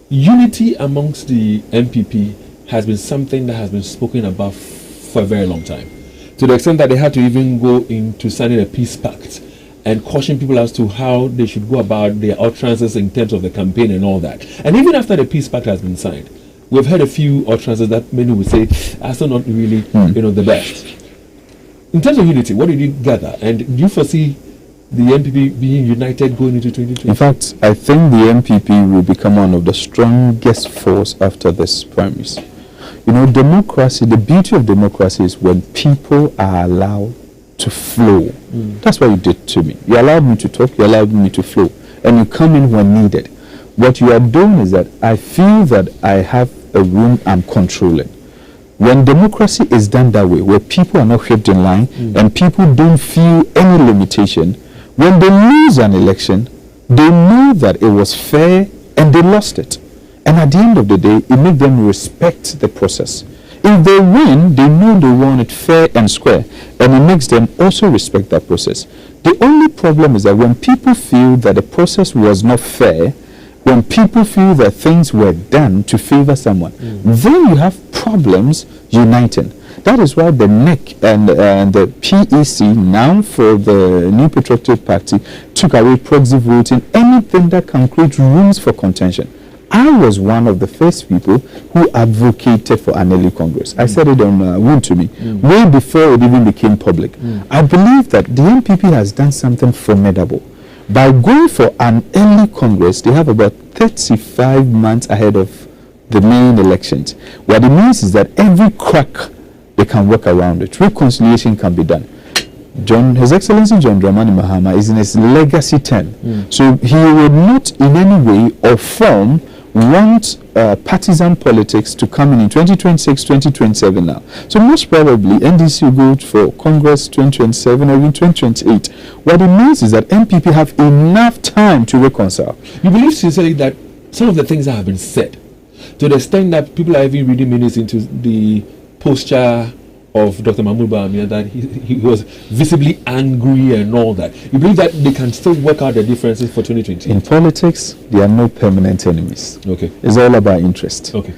unity amongst the NPP has been something that has been spoken about for a very long time, to the extent that they had to even go into signing a peace pact and caution people as to how they should go about their utterances in terms of the campaign and all that. And even after the peace pact has been signed, we've heard a few utterances that many would say are still not really the best. In terms of unity, what did you gather? And do you foresee the NPP being united going into 2020? In fact, I think the NPP will become one of the strongest force after this primaries. Democracy, the beauty of democracy is when people are allowed to flow. That's what you did to me. You allowed me to talk, you allowed me to flow, and you come in when needed. What you are doing is that I feel that I have a room I'm controlling. When democracy is done that way, where people are not kept in line and people don't feel any limitation, when they lose an election, they know that it was fair and they lost it. And at the end of the day, it makes them respect the process. If they win, they know they won it fair and square, and it makes them also respect that process. The only problem is that when people feel that the process was not fair, when people feel that things were done to favor someone, then you have problems uniting. That is why the NEC and the PEC, now for the New Patriotic Party, took away proxy voting, anything that can create rooms for contention. I was one of the first people who advocated for an early Congress. I said it on Win to Me, way before it even became public. I believe that the NPP has done something formidable. By going for an early Congress, they have about 35 months ahead of the main elections. What it means is that every crack, they can work around it. Reconciliation can be done. His Excellency John Dramani Mahama is in his legacy term. So he would not in any way or form want partisan politics to come in 2026, 2027 now. So most probably NDC will go for Congress 2027 or even 2028. What it means is that NPP have enough time to reconcile. You believe sincerely that some of the things that have been said, to the extent that people are even reading minutes into the posture of Dr. Mahmoud Bawumia, that he was visibly angry and all that. You believe that they can still work out the differences for 2020? In politics, there are no permanent enemies. Okay. It's all about interest. Okay.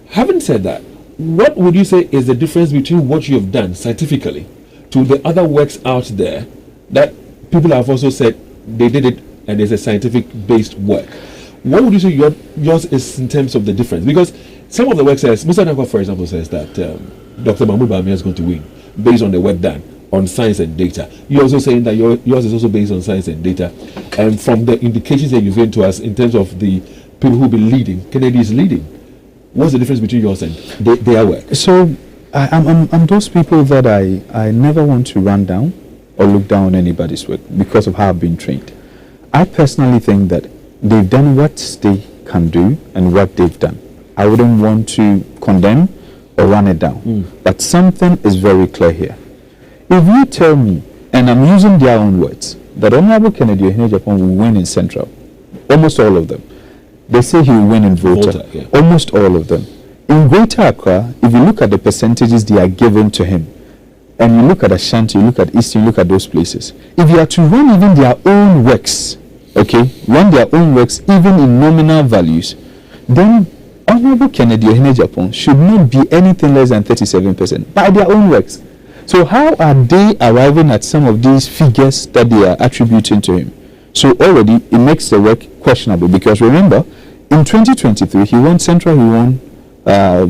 Having said that, what would you say is the difference between what you have done scientifically to the other works out there that people have also said they did it and it's a scientific based work? What would you say yours is in terms of the difference? Because some of the work says, Mr. Nakwa, for example, says that Dr. Mahmoud Bawumia is going to win based on the work done on science and data. You're also saying that yours is also based on science and data. And from the indications that you've given to us in terms of the people who will be leading, Kennedy is leading. What's the difference between yours and their work? So I'm those people that I never want to run down or look down on anybody's work because of how I've been trained. I personally think that they've done what they can do and what they've done. I wouldn't want to condemn or run it down. But something is very clear here. If you tell me, and I'm using their own words, that Honorable Kennedy Japan will win in Central, almost all of them. They say he will win in Volta, yeah. Almost all of them. In Greater Accra, if you look at the percentages they are given to him, and you look at Ashanti, you look at Eastern, you look at those places, if you are to run even their own works, okay, run their own works even in nominal values, then Honorable Kennedy Japan should not be anything less than 37% by their own works. So how are they arriving at some of these figures that they are attributing to him? So already it makes the work questionable, because remember, in 2023 he won Central, he won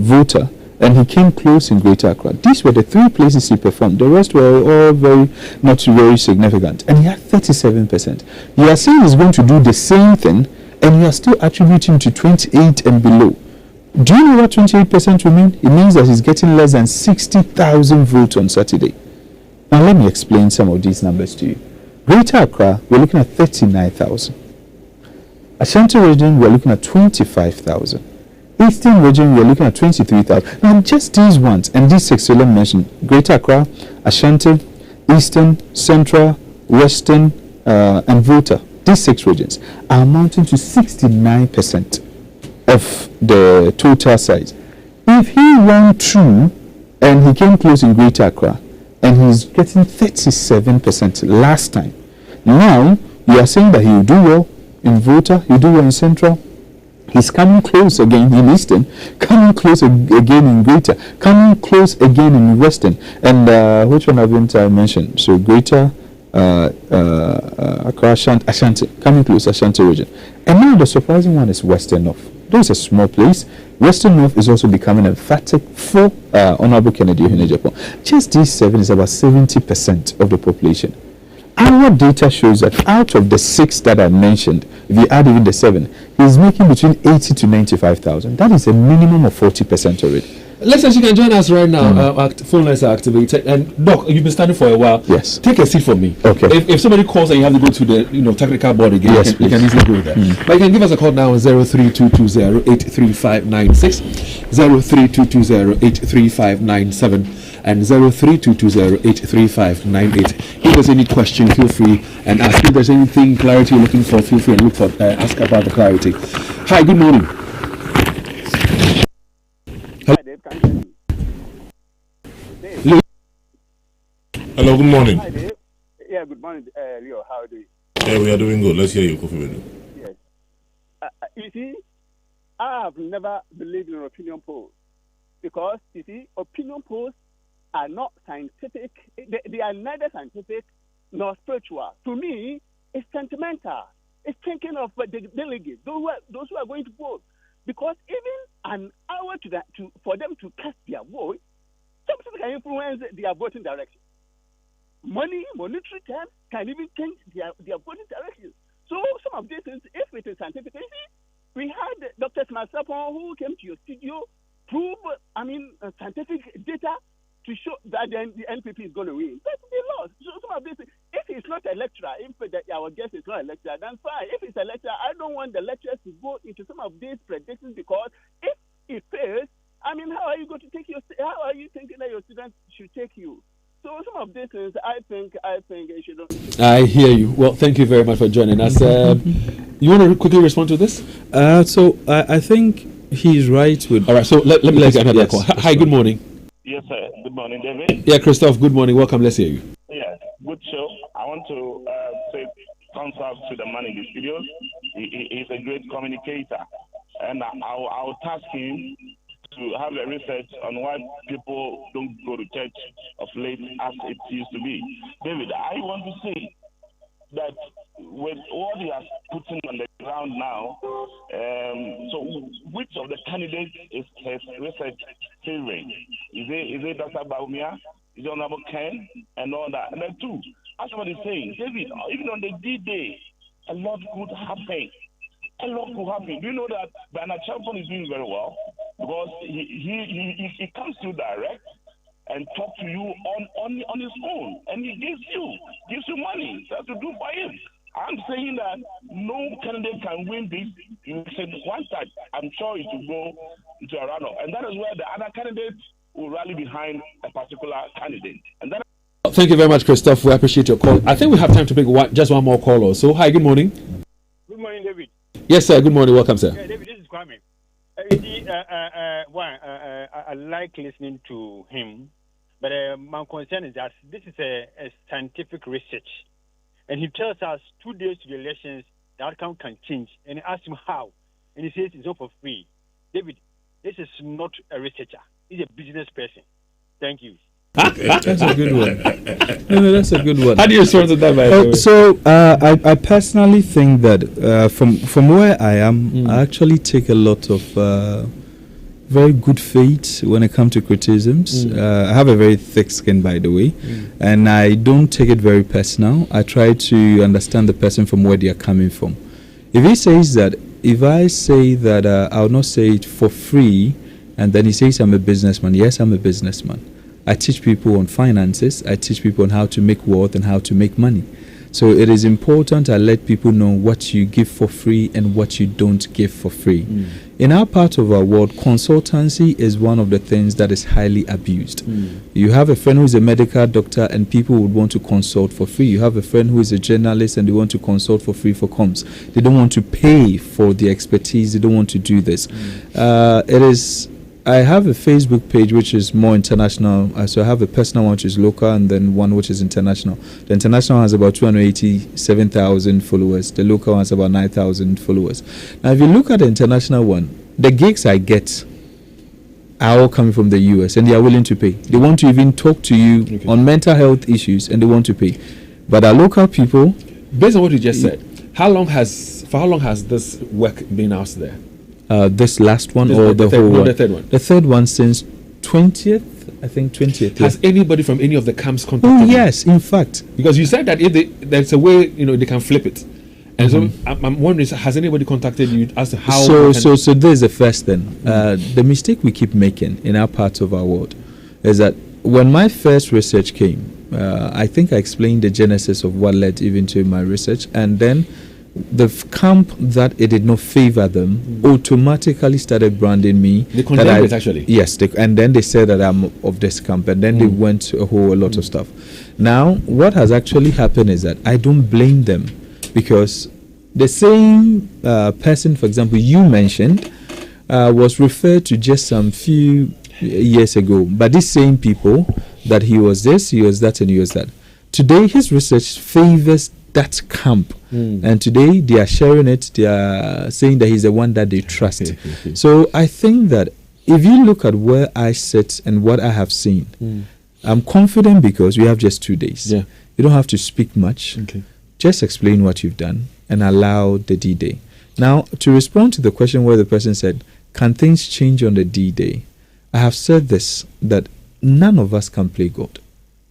Volta, and he came close in Greater Accra. These were the three places he performed. The rest were all not very significant, and he had 37%. You are saying he's going to do the same thing, and you are still attributing to 28 and below. Do you know what 28% will mean? It means that he's getting less than 60,000 votes on Saturday. Now let me explain some of these numbers to you. Greater Accra, we're looking at 39,000. Ashanti region, we're looking at 25,000. Eastern region, we're looking at 23,000. Now just these ones, and these six, so let me mention, Greater Accra, Ashanti, Eastern, Central, Western, and Volta. These six regions are amounting to 69% of the total size. If he won two and he came close in Greater Accra and he's getting 37% last time, now you are saying that he will do well in Volta, he'll do well in Central, he's coming close again in Eastern, coming close again in Greater, coming close again in Western, and which one haven't I mentioned? So Greater, Accra, Ashanti, coming close, Ashanti region. And now the surprising one is Western North. Those are small place. Western North is also becoming emphatic for Honorable Kennedy Japan. Just these seven is about 70% of the population. Our data shows that out of the six that I mentioned, if you add even the seven, he's making between 80 to 95,000. That is a minimum of 40% already. Listeners, you can join us right now. Our phone lines are activated. And Doc, you've been standing for a while. Yes. Take a seat for me. Okay. If somebody calls and you have to go to the technical board again, yes, you can easily go there. But you can give us a call now on 03220-83596, 03220-83597, and 03220-83598. If there's any question, feel free and ask. If there's anything clarity you're looking for, feel free and look for ask about the clarity. Hi, good morning. Hello, good morning. Hi, Dave. Yeah, good morning, Leo. How are you? Yeah, we are doing good. Let's hear you, Kofi Benu. Yes. You see, I have never believed in opinion polls because, you see, opinion polls are not scientific. They are neither scientific nor spiritual. To me, it's sentimental. It's thinking of the delegates, those who are going to vote. Because even an hour for them to cast their vote, something can influence their voting direction. Monetary terms can even change their voting direction. So some of these things, if it is scientific, you see, we had Dr. Smasapon who came to your studio, prove, scientific data to show that the NPP is going to win. But they lost. So some of these things, if it's not a lecturer, if our guest is not a lecturer, then fine. If it's a lecturer, I don't want the lecturers to go into some of these predictions because if it fails, how are you going to how are you thinking that your students should take you? So some of these things, I think it should. I hear you. Well, thank you very much for joining us. You want to quickly respond to this? So I think he's right with. All right. So let me take another call. Hi. Good morning. Yes, sir. Good morning, David. Yeah, Christoph. Good morning. Welcome. Let's hear you. Yeah, good show. I want to say thumbs up to the man in the studio. He's a great communicator, and I'll task him to have a research on why people don't go to church of late as it used to be. David, I want to say that with what he has putting on the ground now, so which of the candidates is his research favoring? Is it Dr. Baumia? Is it Honorable Ken? And all that? And then two, as what he's saying, David, even on the D-Day, a lot could happen. A lot could happen. Do you know that Bernard Champon is doing very well? Because he comes to direct and talk to you on his own, and he gives you money. That's to do for him. I'm saying that no candidate can win this. You said one time, I'm sure it will go into a runoff, and that is where the other candidates will rally behind a particular candidate. And that. Thank you very much, Christoph. We appreciate your call. I think we have time to pick just one more call also. Hi. Good morning. Good morning, David. Yes, sir. Good morning. Welcome, sir. Yeah, David, this is Kwame. I like listening to him, but my concern is that this is a scientific research, and he tells us 2 days to the elections the outcome can change, and he asks him how, and he says it's not for free. David, this is not a researcher; he's a business person. Thank you. That's a good one. No, that's a good one. How do you respond to that, by the way? So I personally think that from where I am, I actually take a lot of very good faith when it comes to criticisms. I have a very thick skin, by the way, and I don't take it very personal. I try to understand the person from where they are coming from. If I say that I'll not say it for free, and then he says I'm a businessman, yes, I'm a businessman. I teach people on finances. I teach people on how to make wealth and how to make money. So it is important I let people know what you give for free and what you don't give for free. In our part of our world, consultancy is one of the things that is highly abused. You have a friend who is a medical doctor and people would want to consult for free. You have a friend who is a journalist and they want to consult for free for comms. They don't want to pay for the expertise. They don't want to do this. I have a Facebook page which is more international. So I have a personal one which is local and then one which is international. The international has about 287,000 followers. The local one has about 9,000 followers. Now, if you look at the international one, the gigs I get are all coming from the US and they are willing to pay. They want to even talk to you on mental health issues and they want to pay. But our local people... Based on what you just said, for how long has this work been out there? This last one or the whole one? The third one. The third one since 20th, I think 20th. Has anybody from any of the camps contacted you? Yes, in fact. Because you said that there's a way, they can flip it. And so I'm wondering, has anybody contacted you as to how? So this is the first thing. The mistake we keep making in our part of our world is that when my first research came, I think I explained the genesis of what led even to my research, and then the camp that it did not favor them automatically started branding me. They condemned it actually. Yes, and then they said that I'm of this camp, and then they went to a whole lot of stuff. Now, what has actually happened is that I don't blame them, because the same person, for example, you mentioned, was referred to just some few years ago, but these same people that he was this, he was that, and he was that. Today, his research favors that camp. And today, they are sharing it. They are saying that he's the one that they trust. So I think that if you look at where I sit and what I have seen, I'm confident because we have just 2 days. Yeah. You don't have to speak much. Okay. Just explain what you've done and allow the D-Day. Now, to respond to the question where the person said, can things change on the D-Day? I have said this, that none of us can play God.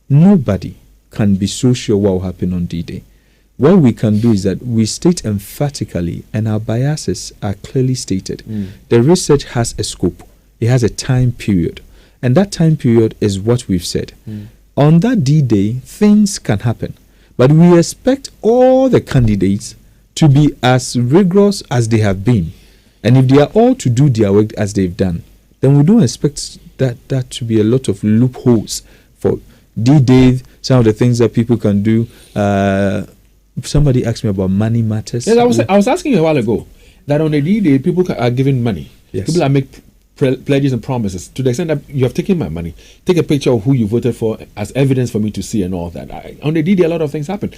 Nobody can be so sure what will happen on D-Day. What we can do is that we state emphatically, and our biases are clearly stated. The research has a scope. It has a time period. And that time period is what we've said. On that D-Day, things can happen. But we expect all the candidates to be as rigorous as they have been. And if they are all to do their work as they've done, then we don't expect that to be a lot of loopholes for D-Day, some of the things that people can do. Somebody asked me about money matters. Yes, I was asking you a while ago that on the D-Day, people are giving money. Yes. People are making pledges and promises to the extent that you have taken my money. Take a picture of who you voted for as evidence for me to see and all that. On the D-Day, a lot of things happen.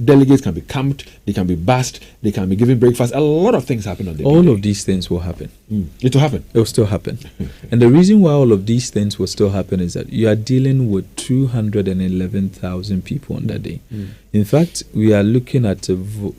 Delegates can be camped, they can be bussed, they can be given breakfast. A lot of things happen on the D-Day. All of these things will happen. It will happen. It will still happen. And the reason why all of these things will still happen is that you are dealing with 211,000 people on that day. In fact, we are looking at,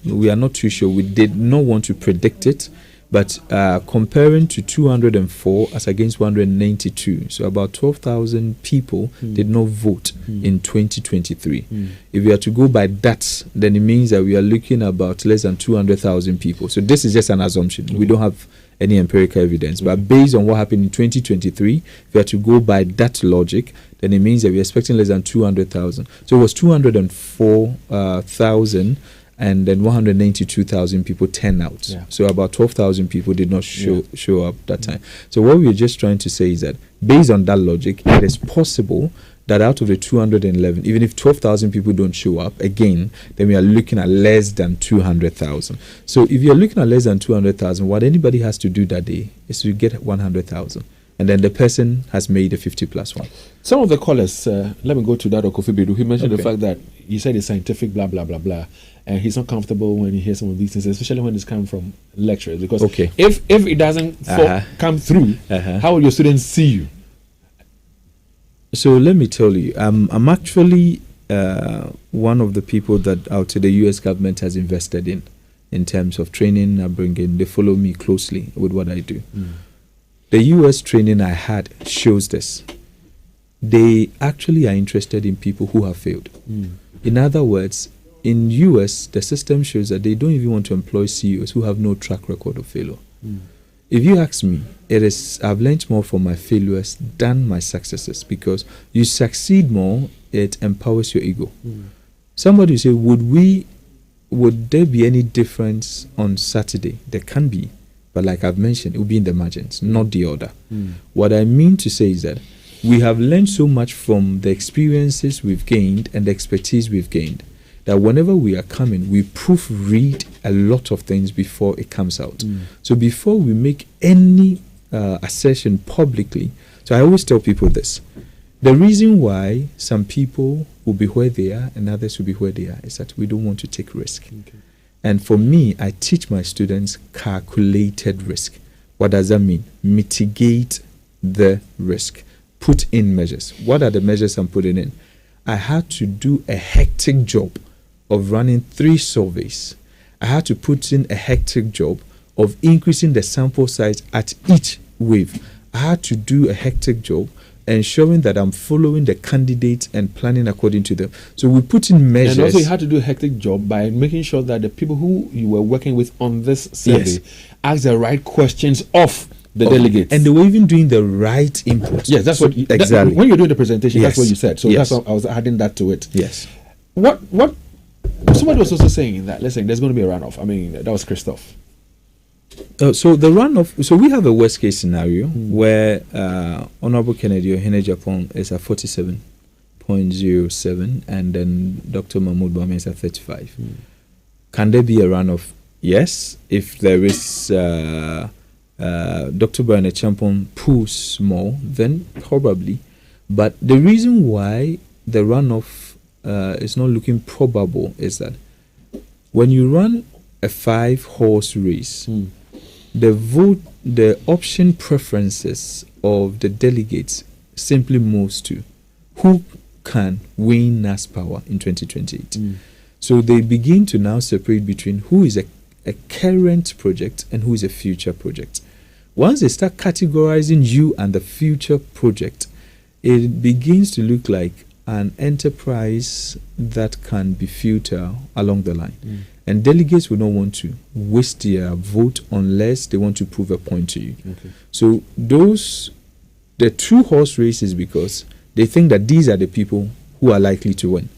we are not too sure. We did not want to predict it. But comparing to 204 as against 192, so about 12,000 people did not vote in 2023. If we are to go by that, then it means that we are looking about less than 200,000 people. So this is just an assumption. We don't have any empirical evidence. But based on what happened in 2023, if we are to go by that logic, then it means that we're expecting less than 200,000. So it was 204,000. And then 192,000 people turn out. Yeah. So about 12,000 people did not show up that time. So what we're just trying to say is that based on that logic, it is possible that out of the 211, even if 12,000 people don't show up, again, then we are looking at less than 200,000. So if you're looking at less than 200,000, what anybody has to do that day is to get 100,000. And then the person has made a 50+1. Some of the callers, let me go to that Kofi Bedu. He mentioned the fact that he said it's scientific, blah, blah, blah, blah. And he's not comfortable when he hears some of these things, especially when it's coming from lecturers. Because if it doesn't come through, how will your students see you? So let me tell you, I'm actually one of the people that out to the U.S. government has invested in terms of training and bringing. They follow me closely with what I do. The U.S. training I had shows this. They actually are interested in people who have failed. In other words, in U.S., the system shows that they don't even want to employ CEOs who have no track record of failure. If you ask me, I've learned more from my failures than my successes, because you succeed more, it empowers your ego. Somebody will say, would there be any difference on Saturday? There can be, but like I've mentioned, it will be in the margins, not the order. What I mean to say is that we have learned so much from the experiences we've gained and the expertise we've gained, that whenever we are coming, we proofread a lot of things before it comes out. So before we make any assertion publicly, so I always tell people this. The reason why some people will be where they are and others will be where they are is that we don't want to take risk. And for me, I teach my students calculated risk. What does that mean? Mitigate the risk. Put in measures. What are the measures I'm putting in? I had to do a hectic job of running 3 surveys. I had to put in a hectic job of increasing the sample size at each wave. I had to do a hectic job ensuring that I'm following the candidates and planning according to them. So we put in measures. And also you had to do a hectic job by making sure that the people who you were working with on this survey asked the right questions of the delegates. And they were even doing the right input. Yes, that's what exactly. When you're doing the presentation, that's what you said. So that's what I was adding that to it. Yes. What somebody was also saying that, let's say there's going to be a runoff. I mean, that was Christoph. So the runoff, so we have a worst case scenario where Honorable Kennedy Ohene Japan is at 47.07 and then Dr. Mahmoud Bame is at 35. Can there be a runoff? Yes, if there is Dr. Brian Champon pulls more, then probably. But the reason why the runoff is not looking probable is that when you run a 5-horse race, the option preferences of the delegates simply moves to who can win NASPower in 2028. So they begin to now separate between who is a current project and who is a future project. Once they start categorizing you and the future project, it begins to look like an enterprise that can be futile along the line. And delegates will not want to waste their vote unless they want to prove a point to you. So the 2-horse races, because they think that these are the people who are likely to win.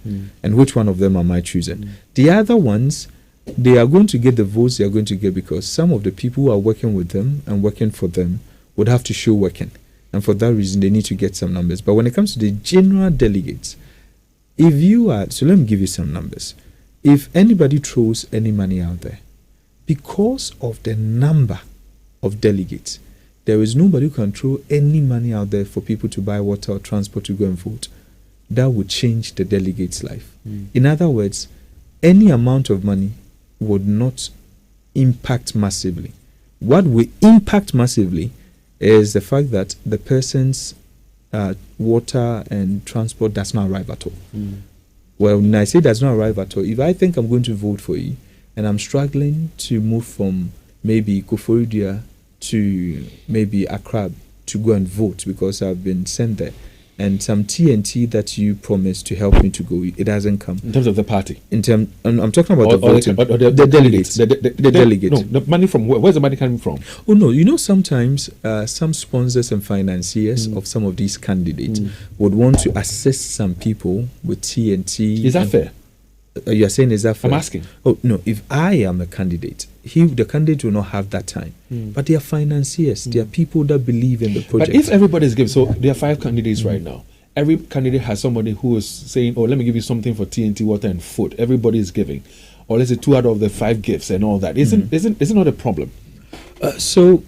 And which one of them am I choosing? The other ones, they are going to get the votes they are going to get because some of the people who are working with them and working for them would have to show working. And for that reason, they need to get some numbers. But when it comes to the general delegates, if you are, so let me give you some numbers. If anybody throws any money out there, because of the number of delegates, there is nobody who can throw any money out there for people to buy water or transport to go and vote. That would change the delegate's life. In other words, any amount of money would not impact massively. What will impact massively is the fact that the person's water and transport does not arrive at all. Well, when I say does not arrive at all, if I think I'm going to vote for you and I'm struggling to move from maybe Koforidua to maybe Accra to go and vote because I've been sent there, and some TNT that you promised to help me to go, it hasn't come. In terms of the party? I'm talking about the voting. The delegates. The delegates. No, the money from where? Where's the money coming from? Oh, no. You know, sometimes some sponsors and financiers of some of these candidates would want to assist some people with TNT. Is that fair? You're saying, is that fair? I'm asking. Oh, no. If I am a candidate, the candidate will not have that time. But they are financiers. They are people that believe in the project. But if everybody is giving, so there are 5 candidates right now. Every candidate has somebody who is saying, oh, let me give you something for TNT, water and food. Everybody is giving. Or let's say 2 out of the 5 gifts and all that. Isn't not a problem? So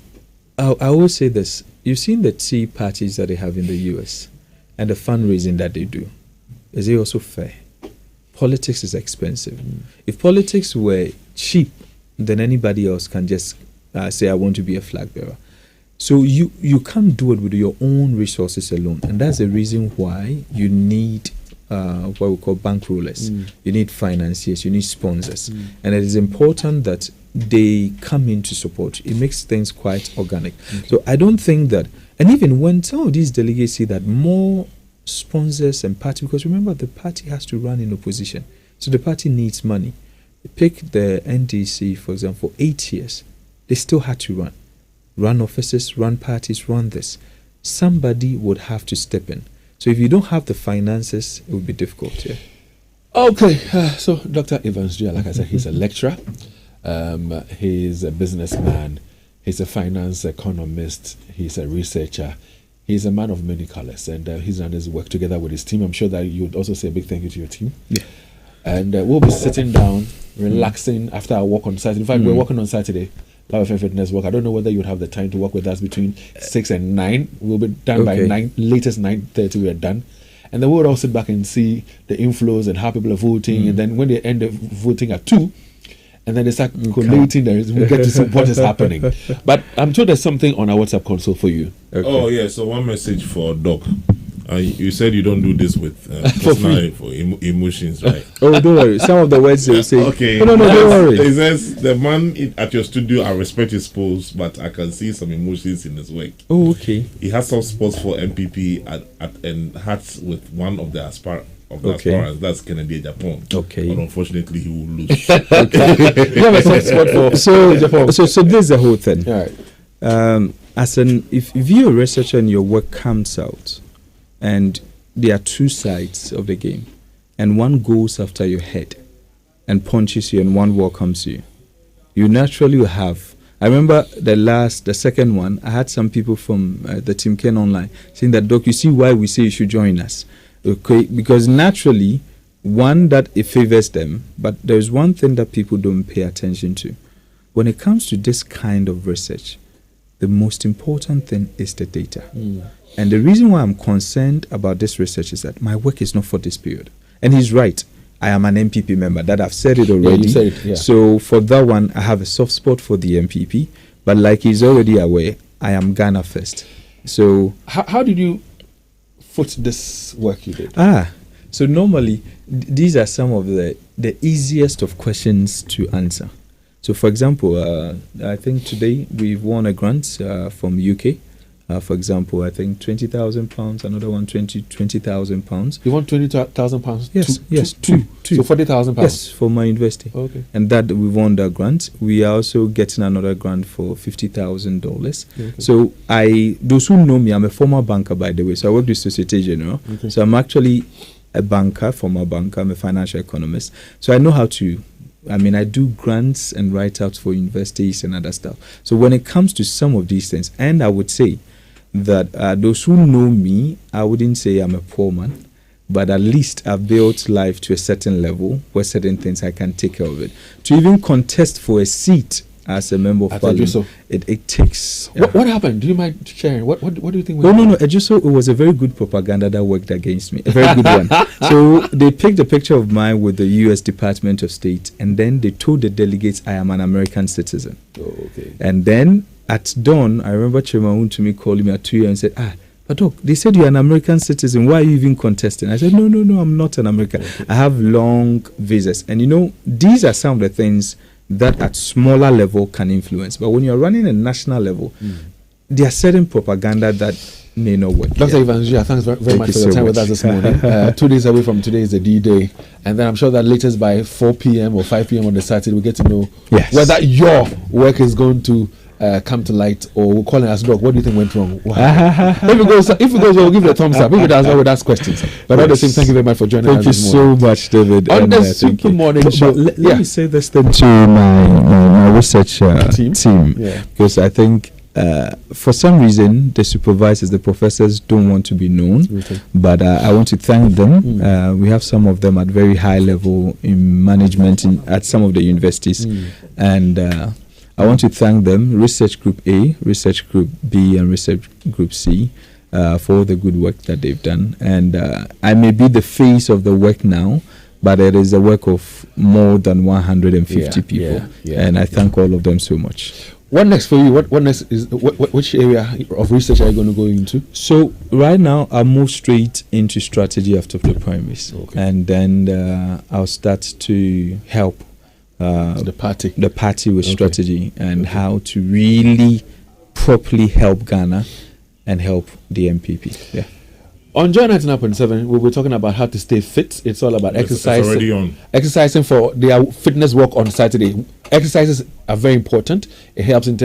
I always say this. You've seen the tea parties that they have in the US and the fundraising that they do. Is it also fair? Politics is expensive. If politics were cheap, then anybody else can just say, I want to be a flag bearer. So you can't do it with your own resources alone. And that's the reason why you need what we call bankrollers. You need financiers, you need sponsors. And it is important that they come in to support. It makes things quite organic. So I don't think that, and even when some of these delegates see that more sponsors and party, because remember the party has to run in opposition. So the party needs money. Pick the NDC, for example, for 8 years. They still had to run offices, run parties, run this. Somebody would have to step in. So if you don't have the finances, it would be difficult. Yeah. Okay, so Dr. Evans Duah, like I said, he's a lecturer. He's a businessman. He's a finance economist. He's a researcher. He's a man of many colors, and he's done his work together with his team. I'm sure that you would also say a big thank you to your team. Yeah. And we'll be sitting down, relaxing after our walk on Saturday. In fact, we're working on Saturday. Power Fitness Walk. I don't know whether you'd have the time to work with us between 6 and 9. We'll be done by 9, latest 9:30. We're done, and then we'll all sit back and see the inflows and how people are voting. And then when they end the voting at 2, and then they start collating, we get to see what is happening. But I'm told there's something on our WhatsApp console for you. Okay. Oh yeah, so one message for Doc. You said you don't do this with for emotions, right? Oh, don't worry. Some of the words they say. Okay. No, don't worry. It says the man at your studio, I respect his pose, but I can see some emotions in his work. Oh, okay. He has some spots for MPP and hats with one of the aspirants. That's Kennedy Japan. Okay. But unfortunately, he will lose. So this is the whole thing. All right. If you're a researcher and your work comes out, and there are 2 sides of the game, and one goes after your head and punches you, and one welcomes you, you naturally will have. I remember the second one, I had some people from the Team Ken Online saying that, Doc, you see why we say you should join us. Okay, because naturally, one, that it favors them, but there's one thing that people don't pay attention to. When it comes to this kind of research, the most important thing is the data. And the reason why I'm concerned about this research is that my work is not for this period. And he's right. I am an NPP member. That I've said it already. Yeah, you said it, yeah. So for that one, I have a soft spot for the NPP. But like he's already aware, I am Ghana first. So how did you foot this work you did? So normally, these are some of the easiest of questions to answer. So for example, I think today we've won a grant from UK. For example, I think £20,000, another one £20,000. You want £20,000? Yes, two. So £40,000? Yes, for my university. Okay. And that we won that grant. We are also getting another grant for $50,000. Okay. So those who know me, I'm a former banker, by the way. So I work with Societe Generale. Okay. So I'm actually a banker, former banker. I'm a financial economist. So I know how to. I do grants and write-ups for universities and other stuff. So when it comes to some of these things, and I would say that those who know me, I wouldn't say I'm a poor man, but at least I've built life to a certain level where certain things I can take care of it. To even contest for a seat as a member of parliament, it takes... What happened? Do you mind sharing? What do you think? No. It was a very good propaganda that worked against me. A very good one. So they picked a picture of mine with the U.S. Department of State, and then they told the delegates I am an American citizen. Oh, okay. And then at dawn, I remember Chairman Untumi calling me at 2 a.m. and said, but Doc, they said you're an American citizen. Why are you even contesting? I said, no, I'm not an American. Okay. I have long visas. And these are some of the things that at smaller level can influence. But when you're running a national level, there are certain propaganda that may not work. Dr. Evangelia, thanks very much for your time with us this morning. 2 days away from today is the D-Day. And then I'm sure that latest by 4 p.m. or 5 p.m. on the Saturday, we get to know whether your work is going to come to light, or we'll call it as Doc. What do you think went wrong? If it goes well, we'll give it a thumbs up. If it does well, we'll ask questions. But at the same, thank you very much for joining us this morning. Thank you so much, David. On the Super Morning Show. Let me say this thing to my research team. Because I think for some reason the supervisors, the professors don't want to be known, but I want to thank them. We have some of them at very high level in management at some of the universities, and I want to thank them, Research Group A, Research Group B, and Research Group C, for all the good work that they've done. And I may be the face of the work now, but it is a work of more than 150 people. And I thank all of them so much. What next for you? What next is which area of research are you going to go into? So right now I'll move straight into strategy after the primaries, and then I'll start to help the party with strategy and how to really properly help Ghana and help the NPP. Yeah. On Joy 99.7, we'll be talking about how to stay fit. It's all about exercise. It's already on. Exercising for their fitness walk on Saturday. Exercises are very important. It helps in terms